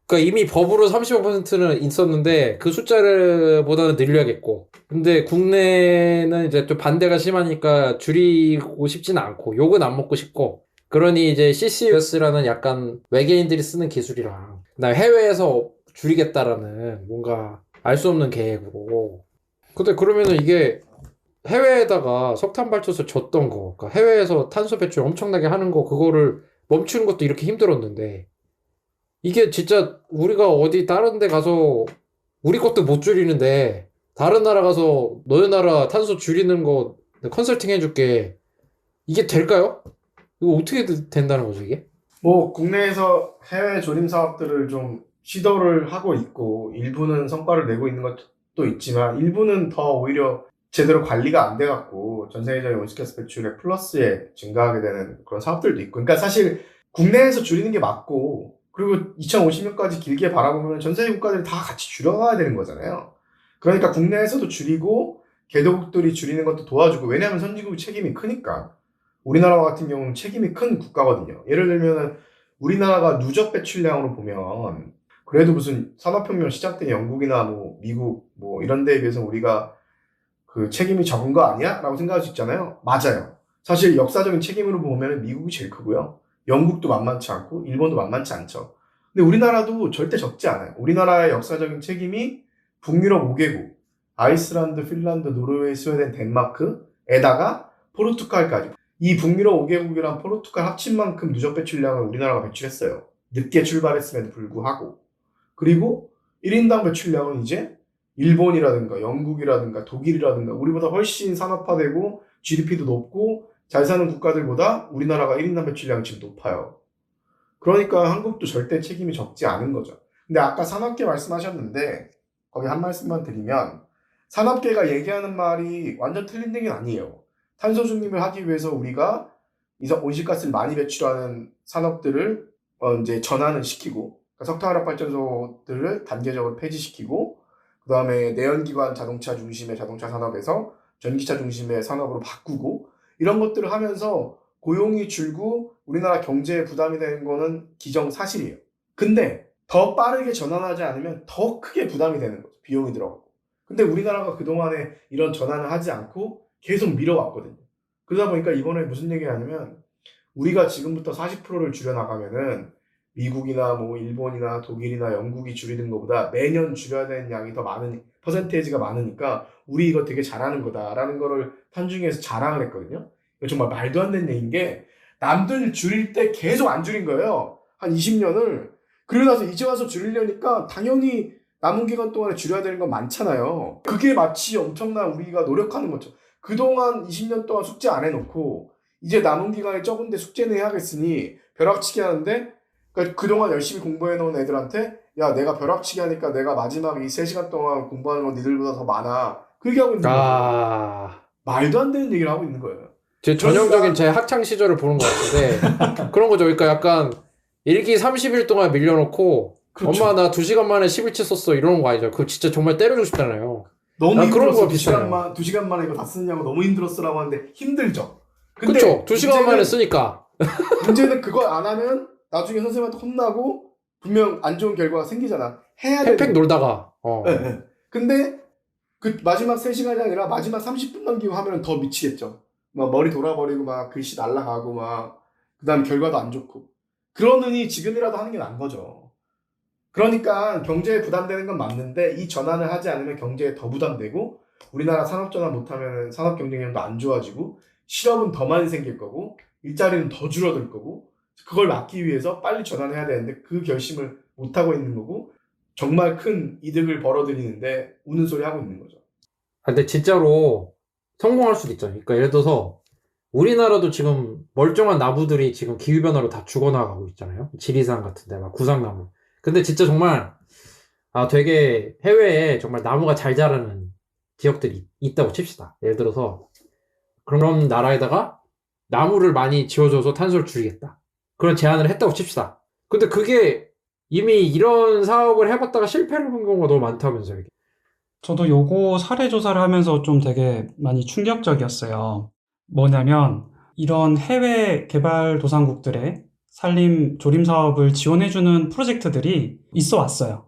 그러니까 이미 법으로 35%는 있었는데 그 숫자보다는 늘려야겠고, 근데 국내는 이제 좀 반대가 심하니까 줄이고 싶지는 않고 욕은 안 먹고 싶고, 그러니 이제 CCUS라는 약간 외계인들이 쓰는 기술이랑 그다음에 해외에서 줄이겠다라는 뭔가 알 수 없는 계획으로. 근데 그러면은 이게 해외에다가 석탄 발전소 줬던 거, 그러니까 해외에서 탄소 배출 엄청나게 하는 거, 그거를 멈추는 것도 이렇게 힘들었는데, 이게 진짜 우리가 어디 다른 데 가서 우리 것도 못 줄이는데 다른 나라 가서 너네 나라 탄소 줄이는 거 컨설팅 해줄게. 이게 될까요? 이거 어떻게 된다는 거죠, 이게?
뭐 국내에서 해외 조림 사업들을 좀 시도를 하고 있고 일부는 성과를 내고 있는 것도 있지만 일부는 더 오히려 제대로 관리가 안 돼갖고 전 세계적인 온실가스 배출의 플러스에 증가하게 되는 그런 사업들도 있고. 그러니까 사실 국내에서 줄이는 게 맞고, 그리고 2050년까지 길게 바라보면 전 세계 국가들이 다 같이 줄여가야 되는 거잖아요. 그러니까 국내에서도 줄이고 개도국들이 줄이는 것도 도와주고, 왜냐하면 선진국의 책임이 크니까. 우리나라와 같은 경우는 책임이 큰 국가거든요. 예를 들면 우리나라가 누적 배출량으로 보면 그래도 무슨 산업혁명 시작 때 영국이나 뭐 미국 뭐 이런 데에 비해서 우리가 그 책임이 적은 거 아니야? 라고 생각할 수 있잖아요. 맞아요. 사실 역사적인 책임으로 보면 미국이 제일 크고요. 영국도 만만치 않고 일본도 만만치 않죠. 근데 우리나라도 절대 적지 않아요. 우리나라의 역사적인 책임이 북유럽 5개국, 아이슬란드, 핀란드, 노르웨이, 스웨덴, 덴마크에다가 포르투갈까지. 이 북유럽 5개국이랑 포르투갈 합친 만큼 누적 배출량을 우리나라가 배출했어요. 늦게 출발했음에도 불구하고. 그리고 1인당 배출량은 이제 일본이라든가 영국이라든가 독일이라든가 우리보다 훨씬 산업화되고 GDP도 높고 잘 사는 국가들보다 우리나라가 1인당 배출량이 지금 높아요. 그러니까 한국도 절대 책임이 적지 않은 거죠. 근데 아까 산업계 말씀하셨는데 거기 한 말씀만 드리면, 산업계가 얘기하는 말이 완전 틀린 얘기는 아니에요. 탄소 중립을 하기 위해서 우리가 온실가스를 많이 배출하는 산업들을 이제 전환을 시키고, 그러니까 석탄화력 발전소들을 단계적으로 폐지시키고, 그 다음에 내연기관 자동차 중심의 자동차 산업에서 전기차 중심의 산업으로 바꾸고, 이런 것들을 하면서 고용이 줄고 우리나라 경제에 부담이 되는 거는 기정사실이에요. 근데 더 빠르게 전환하지 않으면 더 크게 부담이 되는 거죠. 비용이 들어가고. 근데 우리나라가 그동안에 이런 전환을 하지 않고 계속 미뤄왔거든요. 그러다 보니까 이번에 무슨 얘기를 하냐면, 우리가 지금부터 40%를 줄여나가면은 미국이나 뭐 일본이나 독일이나 영국이 줄이는 것보다 매년 줄여야 되는 양이 더 많은, 퍼센테이지가 많으니까 우리 이거 되게 잘하는 거다라는 거를 탄중에서 자랑을 했거든요. 이거 정말 말도 안 되는 얘기인 게, 남들 줄일 때 계속 안 줄인 거예요. 한 20년을. 그러고 나서 이제 와서 줄이려니까 당연히 남은 기간 동안에 줄여야 되는 건 많잖아요. 그게 마치 엄청난 우리가 노력하는 거죠. 그동안 20년 동안 숙제 안 해놓고 이제 남은 기간이 적은데 숙제는 해야겠으니 벼락치기 하는데, 그러니까 그동안 열심히 공부해놓은 애들한테 야, 내가 벼락치기 하니까 내가 마지막 이 3시간 동안 공부하는 건 니들보다 더 많아. 그 얘기하고 있는 거예요. 말도 안 되는 얘기를 하고 있는 거예요.
제 전형적인 제 학창 시절을 보는 것 같은데 그런 거죠. 그러니까 약간 일기 30일 동안 밀려놓고
그렇죠.
엄마 나 2시간 만에 10일치 썼어 이러는 거 아니죠. 그거 진짜 정말 때려주고 싶잖아요.
너무
그런
힘들었어.
거 비슷해요.
2시간 만에 이거 다 쓰느냐고 너무 힘들었어라고 하는데 힘들죠. 근데
그쵸? 2시간 만에 쓰니까.
문제는 그걸 안 하면 나중에 선생님한테 혼나고 분명 안 좋은 결과가 생기잖아. 해야 돼.
팩팩 놀다가.
네, 네. 근데 그 마지막 3시간이 아니라 마지막 30분 남기고 하면 더 미치겠죠. 막 머리 돌아버리고 막 글씨 날라가고 막 그다음 결과도 안 좋고. 그러느니 지금이라도 하는 게 나은 거죠. 그러니까 경제에 부담되는 건 맞는데 이 전환을 하지 않으면 경제에 더 부담되고 우리나라 산업 전환 못하면 산업 경쟁력도 안 좋아지고 실업은 더 많이 생길 거고 일자리는 더 줄어들 거고, 그걸 막기 위해서 빨리 전환해야 되는데 그 결심을 못하고 있는 거고 정말 큰 이득을 벌어들이는데 우는 소리 하고 있는 거죠.
근데 진짜로 성공할 수도 있죠. 그러니까 예를 들어서 우리나라도 지금 멀쩡한 나무들이 지금 기후변화로 다 죽어나가고 있잖아요. 지리산 같은데 막 구상나무. 근데 진짜 정말 되게 해외에 정말 나무가 잘 자라는 지역들이 있다고 칩시다. 예를 들어서 그런 나라에다가 나무를 많이 지어줘서 탄소를 줄이겠다. 그런 제안을 했다고 칩시다. 근데 그게 이미 이런 사업을 해봤다가 실패를 한 경우가 너무 많다면서요. 이게.
저도 요거 사례 조사를 하면서 좀 되게 많이 충격적이었어요. 뭐냐면 이런 해외 개발도상국들의 산림 조림 사업을 지원해주는 프로젝트들이 있어 왔어요.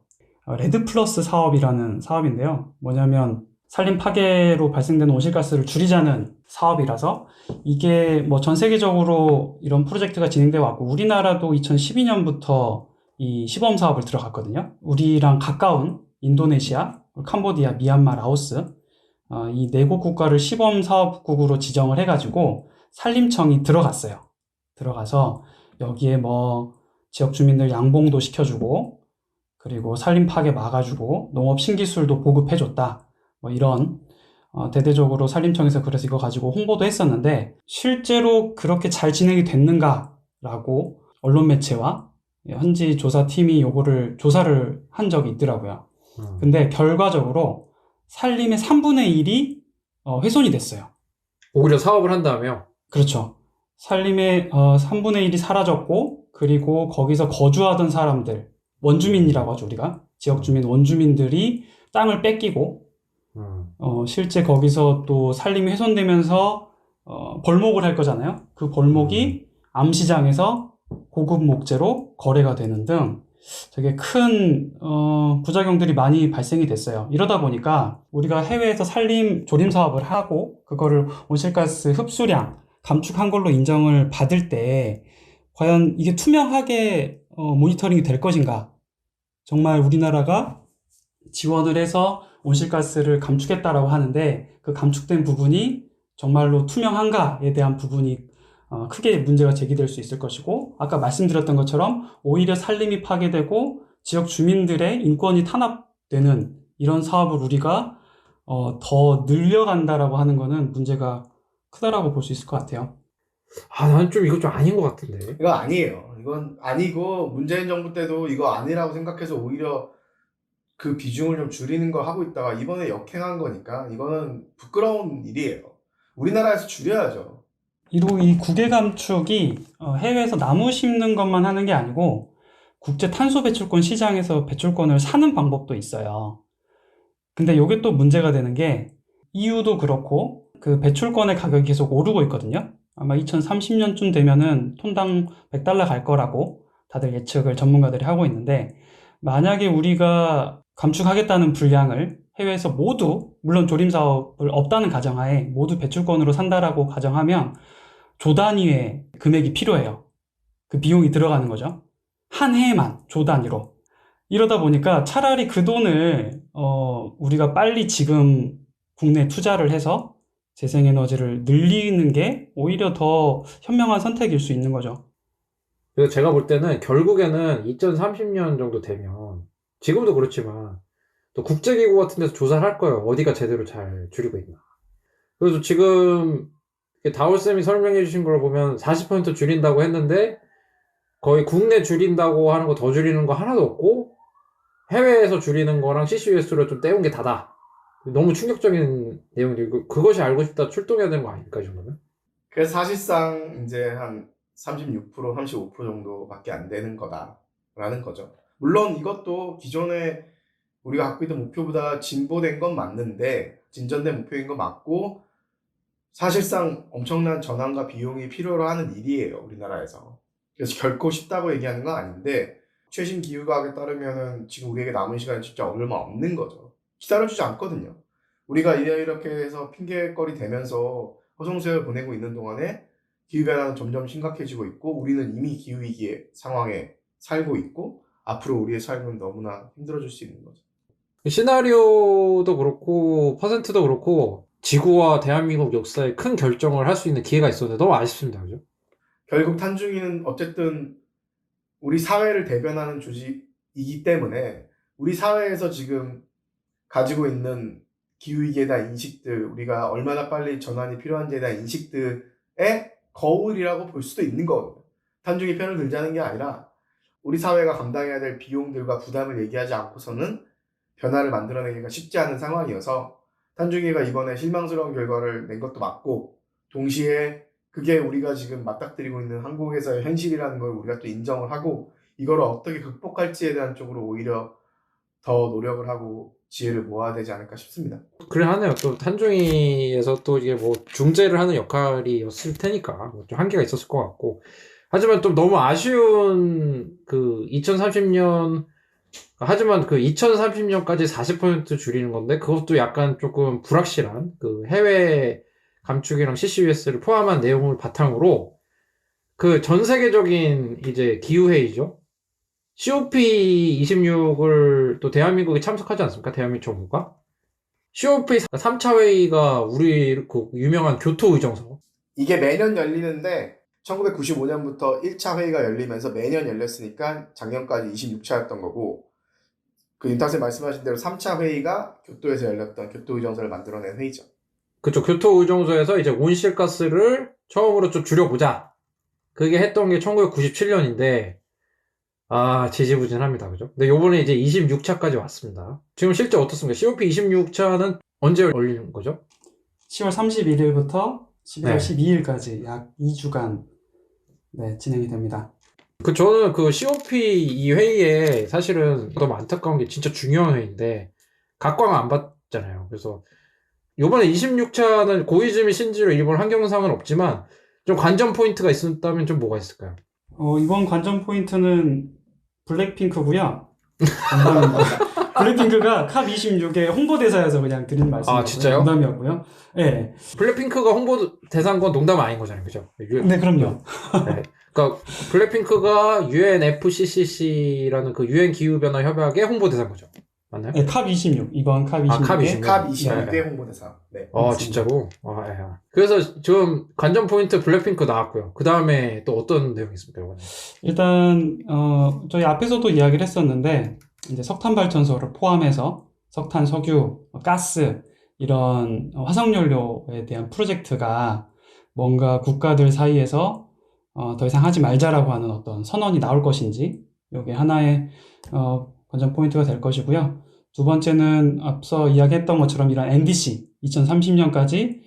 레드 플러스 사업이라는 사업인데요. 뭐냐면 산림 파괴로 발생되는 온실가스를 줄이자는 사업이라서 이게 뭐 전 세계적으로 이런 프로젝트가 진행되어 왔고 우리나라도 2012년부터 이 시범 사업을 들어갔거든요. 우리랑 가까운 인도네시아, 캄보디아, 미얀마, 라오스 이 4곳 국가를 시범 사업국으로 지정을 해가지고 산림청이 들어갔어요. 들어가서 여기에 뭐 지역 주민들 양봉도 시켜주고 그리고 산림 파괴 막아주고 농업 신기술도 보급해줬다. 뭐 이런 대대적으로 산림청에서 그래서 이거 가지고 홍보도 했었는데 실제로 그렇게 잘 진행이 됐는가라고 언론 매체와 현지 조사팀이 요거를 조사를 한 적이 있더라고요. 근데 결과적으로 산림의 3분의 1이 훼손이 됐어요.
오히려 사업을 한다며?
그렇죠. 산림의 3분의 1이 사라졌고 그리고 거기서 거주하던 사람들 원주민이라고 하죠 우리가 지역 주민 원주민들이 땅을 뺏기고 실제 거기서 또 산림이 훼손되면서 벌목을 할 거잖아요. 그 벌목이 암시장에서 고급 목재로 거래가 되는 등 되게 큰 부작용들이 많이 발생이 됐어요. 이러다 보니까 우리가 해외에서 산림 조림 사업을 하고 그거를 온실가스 흡수량 감축한 걸로 인정을 받을 때 과연 이게 투명하게 모니터링이 될 것인가? 정말 우리나라가 지원을 해서 온실가스를 감축했다라고 하는데 그 감축된 부분이 정말로 투명한가에 대한 부분이 크게 문제가 제기될 수 있을 것이고 아까 말씀드렸던 것처럼 오히려 산림이 파괴되고 지역 주민들의 인권이 탄압되는 이런 사업을 우리가 더 늘려간다라고 하는 거는 문제가 크다라고 볼 수 있을 것 같아요.
난 좀 이거 좀 아닌 것 같은데.
이거 아니에요. 이건 아니고 문재인 정부 때도 이거 아니라고 생각해서 오히려 그 비중을 좀 줄이는 걸 하고 있다가 이번에 역행한 거니까 이거는 부끄러운 일이에요. 우리나라에서 줄여야죠.
이로 이 국외 감축이 해외에서 나무 심는 것만 하는 게 아니고 국제 탄소 배출권 시장에서 배출권을 사는 방법도 있어요. 근데 이게 또 문제가 되는 게 EU도 그렇고 그 배출권의 가격이 계속 오르고 있거든요. 아마 2030년쯤 되면은 톤당 $100 갈 거라고 다들 예측을 전문가들이 하고 있는데 만약에 우리가 감축하겠다는 분량을 해외에서 모두 물론 조림 사업을 없다는 가정하에 모두 배출권으로 산다라고 가정하면 조 단위의 금액이 필요해요. 그 비용이 들어가는 거죠. 한 해에만 조 단위로. 이러다 보니까 차라리 그 돈을 우리가 빨리 지금 국내에 투자를 해서 재생에너지를 늘리는 게 오히려 더 현명한 선택일 수 있는 거죠.
그래서 제가 볼 때는 결국에는 2030년 정도 되면 지금도 그렇지만 또 국제기구 같은 데서 조사를 할 거예요. 어디가 제대로 잘 줄이고 있나. 그래서 지금 다올쌤이 설명해 주신 걸 보면 40% 줄인다고 했는데 거의 국내 줄인다고 하는 거 더 줄이는 거 하나도 없고 해외에서 줄이는 거랑 CCUS로 좀 떼운 게 다다. 너무 충격적인 내용이고 그것이 알고 싶다 출동해야 되는 거 아닙니까, 이 정도면?
그래서 사실상 이제 한 36%, 35% 정도밖에 안 되는 거다라는 거죠. 물론 이것도 기존에 우리가 갖고 있던 목표보다 진보된 건 맞는데 진전된 목표인 건 맞고 사실상 엄청난 전환과 비용이 필요로 하는 일이에요, 우리나라에서. 그래서 결코 쉽다고 얘기하는 건 아닌데 최신 기후과학에 따르면은 지금 우리에게 남은 시간이 진짜 얼마 없는 거죠. 기다려주지 않거든요. 우리가 이렇게 해서 핑계거리 되면서 허송세월 보내고 있는 동안에 기후변화는 점점 심각해지고 있고 우리는 이미 기후위기의 상황에 살고 있고 앞으로 우리의 삶은 너무나 힘들어질 수 있는 거죠.
시나리오도 그렇고 퍼센트도 그렇고 지구와 대한민국 역사에 큰 결정을 할 수 있는 기회가 있었는데 너무 아쉽습니다. 그죠?
결국 탄중이는 어쨌든 우리 사회를 대변하는 조직이기 때문에 우리 사회에서 지금 가지고 있는 기후위기에 대한 인식들, 우리가 얼마나 빨리 전환이 필요한지에 대한 인식들의 거울이라고 볼 수도 있는 거거든요. 탄중이 편을 들자는 게 아니라 우리 사회가 감당해야 될 비용들과 부담을 얘기하지 않고서는 변화를 만들어내기가 쉽지 않은 상황이어서 탄중이가 이번에 실망스러운 결과를 낸 것도 맞고 동시에 그게 우리가 지금 맞닥뜨리고 있는 한국에서의 현실이라는 걸 우리가 또 인정을 하고 이거를 어떻게 극복할지에 대한 쪽으로 오히려 더 노력을 하고 지혜를 모아야 되지 않을까 싶습니다.
그래 하네요. 또 한중이에서 또 이게 뭐 중재를 하는 역할이었을 테니까 뭐좀 한계가 있었을 것 같고. 하지만 좀 너무 아쉬운 그 2030년 하지만 그 2030년까지 40% 줄이는 건데 그것도 약간 조금 불확실한 그 해외 감축이랑 CCUS를 포함한 내용을 바탕으로 그 전 세계적인 이제 기후회의죠. COP26을 또 대한민국이 참석하지 않습니까? 대한민국 정부가. COP 3차 회의가 우리 그 유명한 교토 의정서.
이게 매년 열리는데 1995년부터 1차 회의가 열리면서 매년 열렸으니까 작년까지 26차였던 거고 그 윤탁생 말씀하신 대로 3차 회의가 교토에서 열렸던 교토의정서를 만들어낸 회의죠.
그쵸. 교토 의정서에서 이제 온실가스를 처음으로 좀 줄여보자. 그게 했던 게 1997년인데 지지부진합니다. 그죠? 근데 요번에 이제 26차까지 왔습니다. 지금 실제 어떻습니까? COP 26차는 언제 열리는 거죠?
10월 31일부터 11월
네.
12일까지 약 2주간 네, 진행이 됩니다.
저는 그 COP 이 회의에 사실은 너무 안타까운 게 진짜 중요한 회의인데 각광 안 받잖아요. 그래서 요번에 26차는 고이즈미 신지로 일본 환경상은 없지만 좀 관전 포인트가 있었다면 좀 뭐가 있을까요?
이번 관전 포인트는 블랙핑크고요. 농담입니다. 블랙핑크가 컵26의 홍보대사여서 그냥 드린 말씀이고요.
진짜요?
농담이었고요. 네.
블랙핑크가 홍보 대상 건 농담 아닌 거잖아요. 그죠?
네, 그럼요.
네. 그러니까 블랙핑크가 UNFCCC라는 그 유엔 기후변화 협약의 홍보 대상 거죠. 맞나요?
네, 컵26. 이번 컵26의
컵26.
컵 26개
네.
홍보대사. 네.
진짜로? 예. 그래서 지금 관전 포인트 블랙핑크 나왔고요. 그 다음에 또 어떤 내용이 있습니까, 이번에?
일단 저희 앞에서도 이야기를 했었는데 이제 석탄 발전소를 포함해서 석탄, 석유, 가스 이런 화석연료에 대한 프로젝트가 뭔가 국가들 사이에서 더 이상 하지 말자라고 하는 어떤 선언이 나올 것인지 이게 하나의 관전 포인트가 될 것이고요. 두 번째는 앞서 이야기했던 것처럼 이런 NDC 2030년까지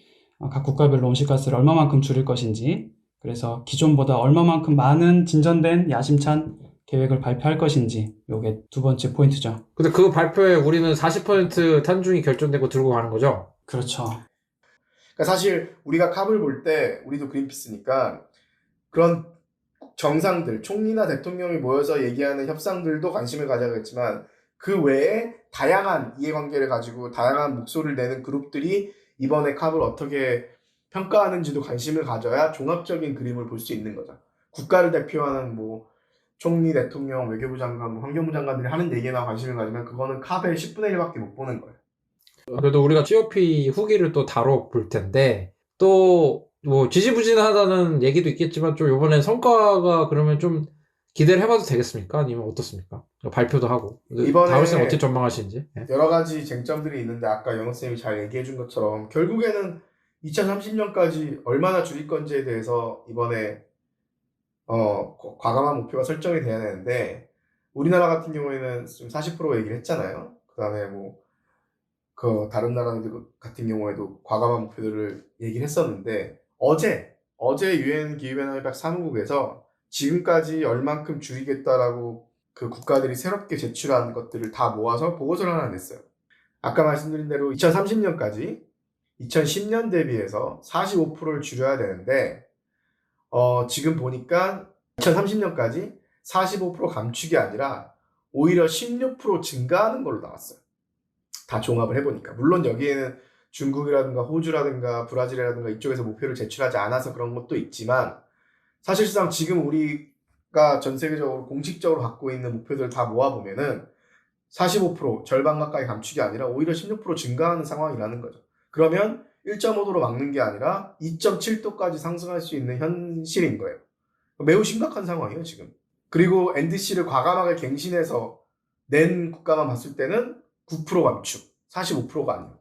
각 국가별로 온실가스를 얼마만큼 줄일 것인지 그래서 기존보다 얼마만큼 많은 진전된 야심찬 계획을 발표할 것인지 이게 두 번째 포인트죠.
근데 그 발표에 우리는 40% 탄중이 결정되고 들고 가는 거죠?
그렇죠.
그러니까 사실 우리가 컵을 볼 때 우리도 그린피스니까 그런 정상들, 총리나 대통령이 모여서 얘기하는 협상들도 관심을 가져야겠지만 그 외에 다양한 이해관계를 가지고 다양한 목소리를 내는 그룹들이 이번에 컵을 어떻게 평가하는지도 관심을 가져야 종합적인 그림을 볼 수 있는 거죠. 국가를 대표하는 뭐 총리, 대통령, 외교부 장관, 뭐 환경부 장관들이 하는 얘기나 관심을 가지면 그거는 컵의 10분의 1밖에 못 보는 거예요.
그래도 우리가 COP 후기를 또 다뤄볼 텐데 또 뭐 지지부진하다는 얘기도 있겠지만 좀 이번에 성과가 그러면 좀 기대를 해봐도 되겠습니까? 아니면 어떻습니까? 발표도 하고
이번에
다울쌤 어떻게 전망하시는지? 예?
여러 가지 쟁점들이 있는데 아까 영호쌤이 잘 얘기해 준 것처럼 결국에는 2030년까지 얼마나 줄일 건지에 대해서 이번에 과감한 목표가 설정이 돼야 되는데 우리나라 같은 경우에는 지금 40% 얘기를 했잖아요. 그 다음에 그 다른 나라들 같은 경우에도 과감한 목표들을 얘기를 했었는데 어제 유엔 기후변화 협약 사무국에서 지금까지 얼만큼 줄이겠다라고 그 국가들이 새롭게 제출한 것들을 다 모아서 보고서를 하나 냈어요. 아까 말씀드린 대로 2030년까지 2010년 대비해서 45%를 줄여야 되는데 지금 보니까 2030년까지 45% 감축이 아니라 오히려 16% 증가하는 걸로 나왔어요. 다 종합을 해보니까. 물론 여기에는 중국이라든가 호주라든가 브라질이라든가 이쪽에서 목표를 제출하지 않아서 그런 것도 있지만 사실상 지금 우리가 전 세계적으로 공식적으로 갖고 있는 목표들을 다 모아보면은 45% 절반 가까이 감축이 아니라 오히려 16% 증가하는 상황이라는 거죠. 그러면 1.5도로 막는 게 아니라 2.7도까지 상승할 수 있는 현실인 거예요. 매우 심각한 상황이에요, 지금. 그리고 NDC를 과감하게 갱신해서 낸 국가만 봤을 때는 9% 감축, 45%가 아니에요.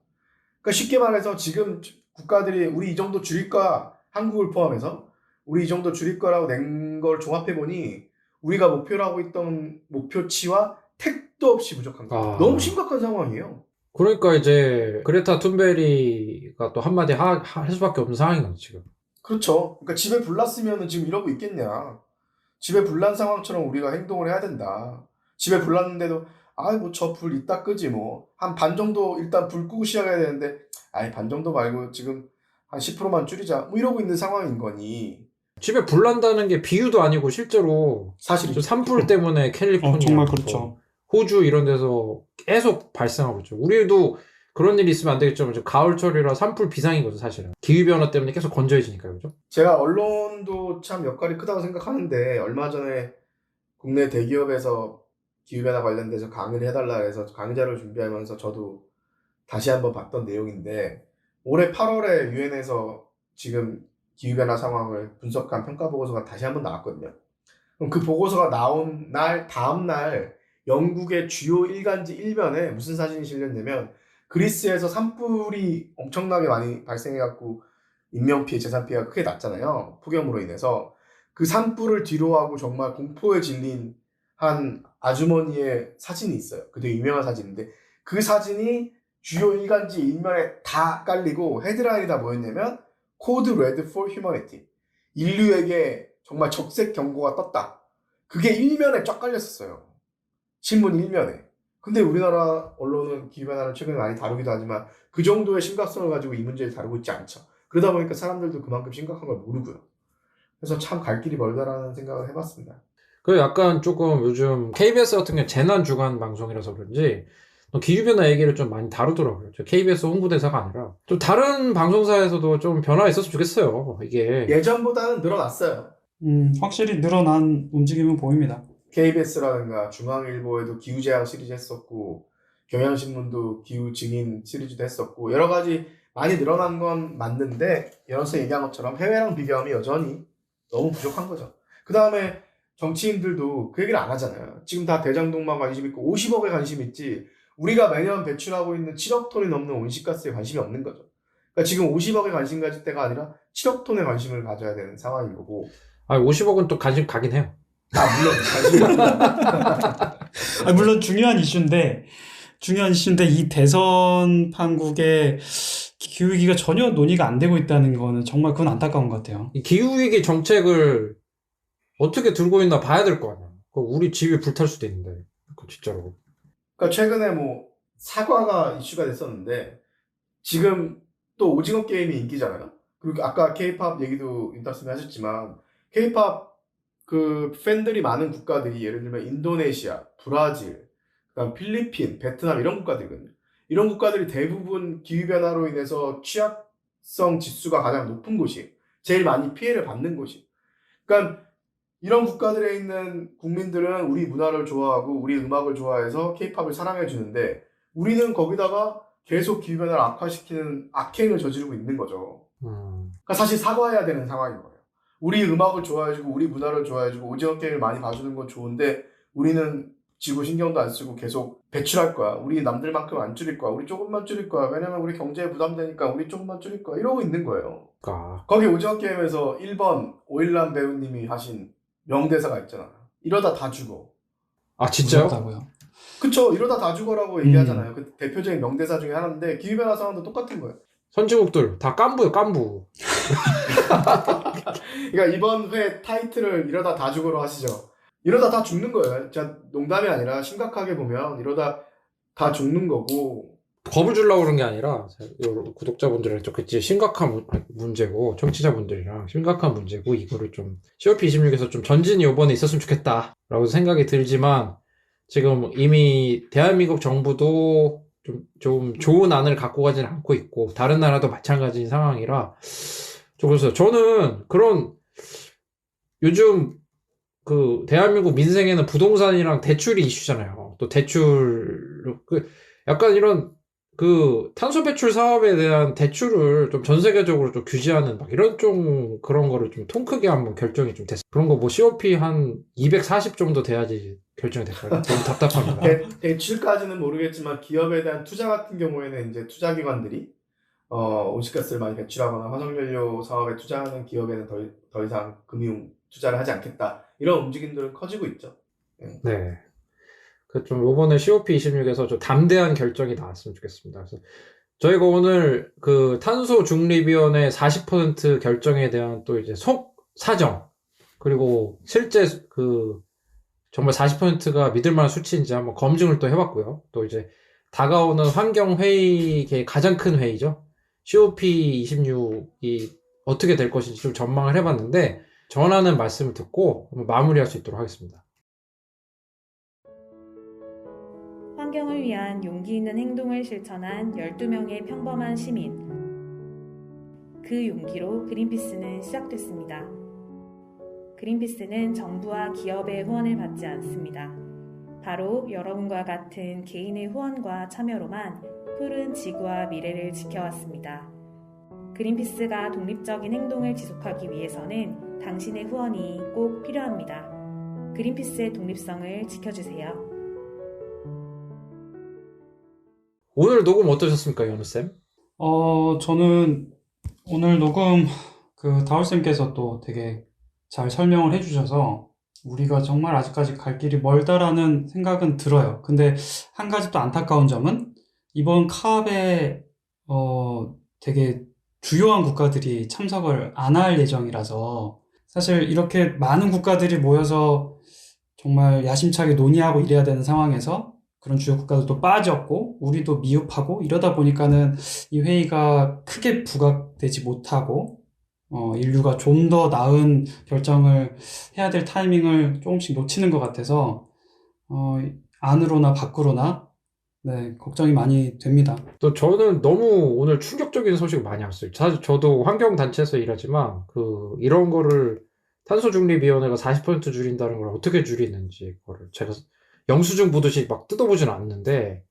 그러니까 쉽게 말해서 지금 국가들이 우리 이 정도 줄일 거야, 한국을 포함해서 우리 이 정도 줄일 거라고 낸 걸 종합해보니 우리가 목표로 하고 있던 목표치와 택도 없이 부족한 거예요. 너무 심각한 상황이에요.
그러니까 이제 그레타 툰베리가 또 한마디 할 수밖에 없는 상황인 거죠, 지금.
그렇죠. 그러니까 집에 불났으면 지금 이러고 있겠냐. 집에 불난 상황처럼 우리가 행동을 해야 된다. 집에 불났는데도 뭐 저 불 이따 끄지 뭐. 한 반 정도 일단 불 끄고 시작해야 되는데, 반 정도 말고 지금 한 10%만 줄이자. 뭐 이러고 있는 상황인 거니.
집에 불 난다는 게 비유도 아니고 실제로
사실이죠.
산불 때문에 캘리포니아,
정말
뭐
그렇죠.
호주 이런 데서 계속 발생하고 있죠. 우리도 그런 일이 있으면 안 되겠지만 지금 가을철이라 산불 비상이거든 사실은. 기후변화 때문에 계속 건조해지니까요. 그죠?
제가 언론도 참 역할이 크다고 생각하는데, 얼마 전에 국내 대기업에서 기후변화 관련돼서 강의를 해달라 해서 강의자를 준비하면서 저도 다시 한번 봤던 내용인데, 올해 8월에 유엔에서 지금 기후변화 상황을 분석한 평가 보고서가 다시 한번 나왔거든요. 그럼 그 보고서가 나온 다음 날 영국의 주요 일간지 일면에 무슨 사진이 실렸냐면, 그리스에서 산불이 엄청나게 많이 발생해갖고 인명피해, 재산피해가 크게 났잖아요. 폭염으로 인해서. 그 산불을 뒤로하고 정말 공포에 질린 한 아주머니의 사진이 있어요. 그 되게 유명한 사진인데, 그 사진이 주요 일간지 일면에 다 깔리고 헤드라인이 다 뭐였냐면 Code Red for Humanity. 인류에게 정말 적색 경고가 떴다. 그게 일면에 쫙 깔렸었어요. 신문 일면에. 근데 우리나라 언론은 기후변화를 최근에 많이 다루기도 하지만 그 정도의 심각성을 가지고 이 문제를 다루고 있지 않죠. 그러다 보니까 사람들도 그만큼 심각한 걸 모르고요. 그래서 참 갈 길이 멀다라는 생각을 해봤습니다.
그 약간 조금 요즘 KBS 같은 경우 재난 주간 방송이라서 그런지 기후변화 얘기를 좀 많이 다루더라고요. 저 KBS 홍보대사가 아니라 좀 다른 방송사에서도 좀 변화가 있었으면 좋겠어요. 이게
예전보다는 늘어났어요.
확실히 늘어난 움직임은 보입니다.
KBS라든가 중앙일보에도 기후재앙 시리즈 했었고, 경향신문도 기후증인 시리즈도 했었고, 여러 가지 많이 늘어난 건 맞는데, 연서 얘기한 것처럼 해외랑 비교하면 여전히 너무 부족한 거죠. 그 다음에 정치인들도 그 얘기를 안 하잖아요. 지금 다 대장동만 관심 있고 50억에 관심 있지, 우리가 매년 배출하고 있는 7억 톤이 넘는 온실가스에 관심이 없는 거죠. 그러니까 지금 50억에 관심 가질 때가 아니라 7억 톤에 관심을 가져야 되는 상황인 거고.
50억은 또 관심 가긴 해요.
물론 관심이
물론 중요한 이슈인데 이 대선 판국의 기후위기가 전혀 논의가 안 되고 있다는 거는 정말 그건 안타까운 것 같아요.
이 기후위기 정책을 어떻게 들고 있나 봐야 될 거 아니야. 우리 집이 불탈 수도 있는데, 진짜로.
그러니까 최근에 뭐 사과가 이슈가 됐었는데, 지금 또 오징어 게임이 인기잖아요. 그리고 아까 K-팝 얘기도 인터뷰 하셨지만, K-팝 그 팬들이 많은 국가들이 예를 들면 인도네시아, 브라질, 그다음 필리핀, 베트남 이런 국가들이거든요. 이런 국가들이 대부분 기후변화로 인해서 취약성 지수가 가장 높은 곳이, 제일 많이 피해를 받는 곳이. 그러니까 이런 국가들에 있는 국민들은 우리 문화를 좋아하고 우리 음악을 좋아해서 K-팝을 사랑해 주는데, 우리는 거기다가 계속 기후변화를 악화시키는 악행을 저지르고 있는 거죠. 그러니까 사실 사과해야 되는 상황인 거예요. 우리 음악을 좋아해주고 우리 문화를 좋아해주고 오징어 게임을 많이 봐주는 건 좋은데, 우리는 지구 신경도 안 쓰고 계속 배출할 거야. 우리 남들만큼 안 줄일 거야. 우리 조금만 줄일 거야. 왜냐면 우리 경제에 부담되니까 우리 조금만 줄일 거야. 이러고 있는 거예요. 거기 오징어 게임에서 1번 오일남 배우님이 하신 명대사가 있잖아. 이러다 다 죽어.
진짜요?
무섭다고요.
그쵸. 이러다 다 죽어라고 얘기하잖아요. 그 대표적인 명대사 중에 하나인데, 기후변화 상황도 똑같은 거예요.
선진국들 다 깐부요, 깐부.
그러니까 이번 회 타이틀을 이러다 다 죽어로 하시죠. 이러다 다 죽는 거예요. 진짜 농담이 아니라 심각하게 보면 이러다 다 죽는 거고.
겁을 주려고 그런 게 아니라 구독자분들이랑 좀 그치 심각한 문제고, 청취자분들이랑 심각한 문제고, 이거를 좀 COP26에서 좀 전진이 이번에 있었으면 좋겠다 라고 생각이 들지만, 지금 이미 대한민국 정부도 좀 좋은 안을 갖고 가지는 않고 있고, 다른 나라도 마찬가지인 상황이라, 그래서 저는 그런 요즘 그 대한민국 민생에는 부동산이랑 대출이 이슈잖아요. 또 대출 약간 이런 그 탄소 배출 사업에 대한 대출을 좀 전 세계적으로 좀 규제하는 막 이런 좀 그런 거를 좀 통 크게 한번 결정이 좀 됐어요. 그런 거 뭐 COP 한 240 정도 돼야지 결정이 될까요? 너무 답답합니다.
대출까지는 모르겠지만 기업에 대한 투자 같은 경우에는 이제 투자기관들이 온실가스를 많이 배출하거나 화석연료 사업에 투자하는 기업에는 더 이상 금융 투자를 하지 않겠다, 이런 움직임들은 커지고 있죠.
네. 좀 요번에 COP26에서 좀 담대한 결정이 나왔으면 좋겠습니다. 그래서 저희가 오늘 그 탄소 중립위원회 40% 결정에 대한 또 이제 속 사정, 그리고 실제 그 정말 40%가 믿을 만한 수치인지 한번 검증을 또 해봤고요. 또 이제 다가오는 환경회의의 가장 큰 회의죠. COP26이 어떻게 될 것인지 좀 전망을 해봤는데 전하는 말씀을 듣고 마무리할 수 있도록 하겠습니다.
환경을 위한 용기 있는 행동을 실천한 12명의 평범한 시민. 그 용기로 그린피스는 시작됐습니다. 그린피스는 정부와 기업의 후원을 받지 않습니다. 바로 여러분과 같은 개인의 후원과 참여로만 푸른 지구와 미래를 지켜왔습니다. 그린피스가 독립적인 행동을 지속하기 위해서는 당신의 후원이 꼭 필요합니다. 그린피스의 독립성을 지켜주세요.
오늘 녹음 어떠셨습니까, 연우쌤?
저는 오늘 녹음 다울쌤께서 또 되게 잘 설명을 해주셔서 우리가 정말 아직까지 갈 길이 멀다라는 생각은 들어요. 근데 한 가지 또 안타까운 점은 이번 캅에 되게 주요한 국가들이 참석을 안 할 예정이라서 사실 이렇게 많은 국가들이 모여서 정말 야심차게 논의하고 이래야 되는 상황에서 그런 주요 국가들도 빠졌고 우리도 미흡하고 이러다 보니까는 이 회의가 크게 부각되지 못하고 인류가 좀 더 나은 결정을 해야 될 타이밍을 조금씩 놓치는 것 같아서 안으로나 밖으로나 네, 걱정이 많이 됩니다.
또 저는 너무 오늘 충격적인 소식을 많이 왔어요. 사실 저도 환경단체에서 일하지만 이런 거를 탄소중립위원회가 40% 줄인다는 걸 어떻게 줄이는지 그거를 제가 영수증 보듯이 막 뜯어보진 않는데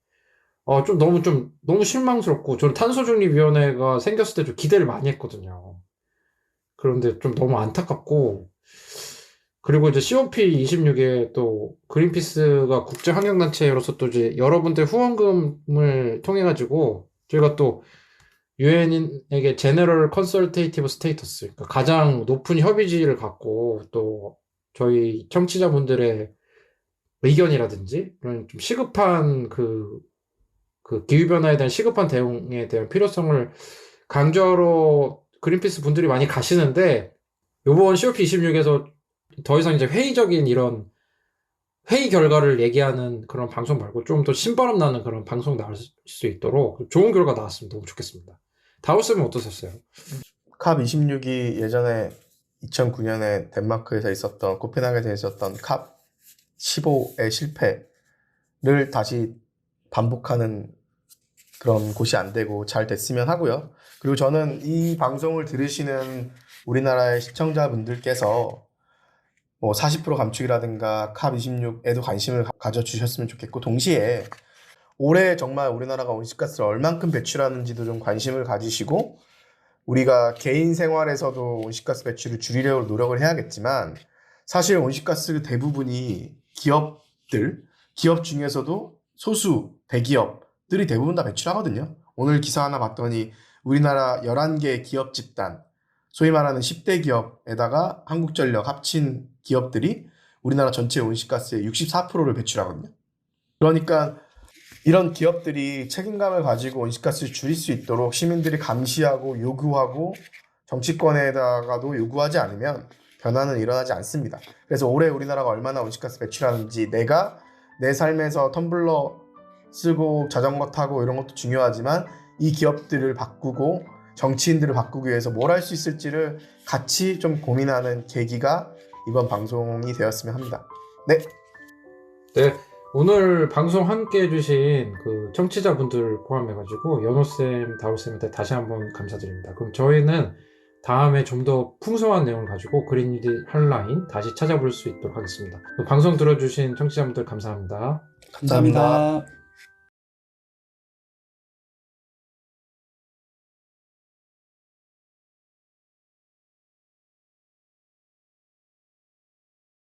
너무 실망스럽고 저는 탄소중립위원회가 생겼을 때 좀 기대를 많이 했거든요. 그런데 좀 너무 안타깝고 그리고 이제 COP26에 또 그린피스가 국제환경단체로서 또 이제 여러분들 후원금을 통해 가지고 저희가 또 유엔에게 제너럴 컨설테이티브 스테이터스 그러니까 가장 높은 협의지를 갖고 또 저희 청취자분들의 의견이라든지 그런 좀 시급한 그 기후변화에 대한 시급한 대응에 대한 필요성을 강조하러 그린피스 분들이 많이 가시는데 이번 COP26에서 더 이상 이제 회의적인 이런 회의 결과를 얘기하는 그런 방송 말고 좀 더 신바람 나는 그런 방송 나올 수 있도록 좋은 결과 나왔으면 너무 좋겠습니다. 다우스는 어떠셨어요?
캅26이 예전에 2009년에 덴마크에서 있었던 코펜하겐에서 있었던 캅15의 실패를 다시 반복하는 그런 곳이 안 되고 잘 됐으면 하고요. 그리고 저는 이 방송을 들으시는 우리나라의 시청자분들께서 40% 감축이라든가 캅26에도 관심을 가져주셨으면 좋겠고 동시에 올해 정말 우리나라가 온실가스를 얼만큼 배출하는지도 좀 관심을 가지시고 우리가 개인 생활에서도 온실가스 배출을 줄이려고 노력을 해야겠지만 사실 온실가스 대부분이 기업 중에서도 소수 대기업들이 대부분 다 배출하거든요. 오늘 기사 하나 봤더니 우리나라 11개 기업 집단 소위 말하는 10대 기업에다가 한국전력 합친 기업들이 우리나라 전체 온실가스의 64%를 배출하거든요. 그러니까 이런 기업들이 책임감을 가지고 온실가스를 줄일 수 있도록 시민들이 감시하고 요구하고 정치권에다가도 요구하지 않으면 변화는 일어나지 않습니다. 그래서 올해 우리나라가 얼마나 온실가스 배출하는지 내가 내 삶에서 텀블러 쓰고 자전거 타고 이런 것도 중요하지만 이 기업들을 바꾸고 정치인들을 바꾸기 위해서 뭘 할 수 있을지를 같이 좀 고민하는 계기가 이번 방송이 되었으면 합니다. 네.
네. 오늘 방송 함께 해주신 그 청취자분들 포함해가지고 연호쌤, 다우쌤한테 다시 한번 감사드립니다. 그럼 저희는 다음에 좀 더 풍성한 내용을 가지고 그린뉴딜 핫라인 다시 찾아볼 수 있도록 하겠습니다. 방송 들어주신 청취자분들 감사합니다.
감사합니다.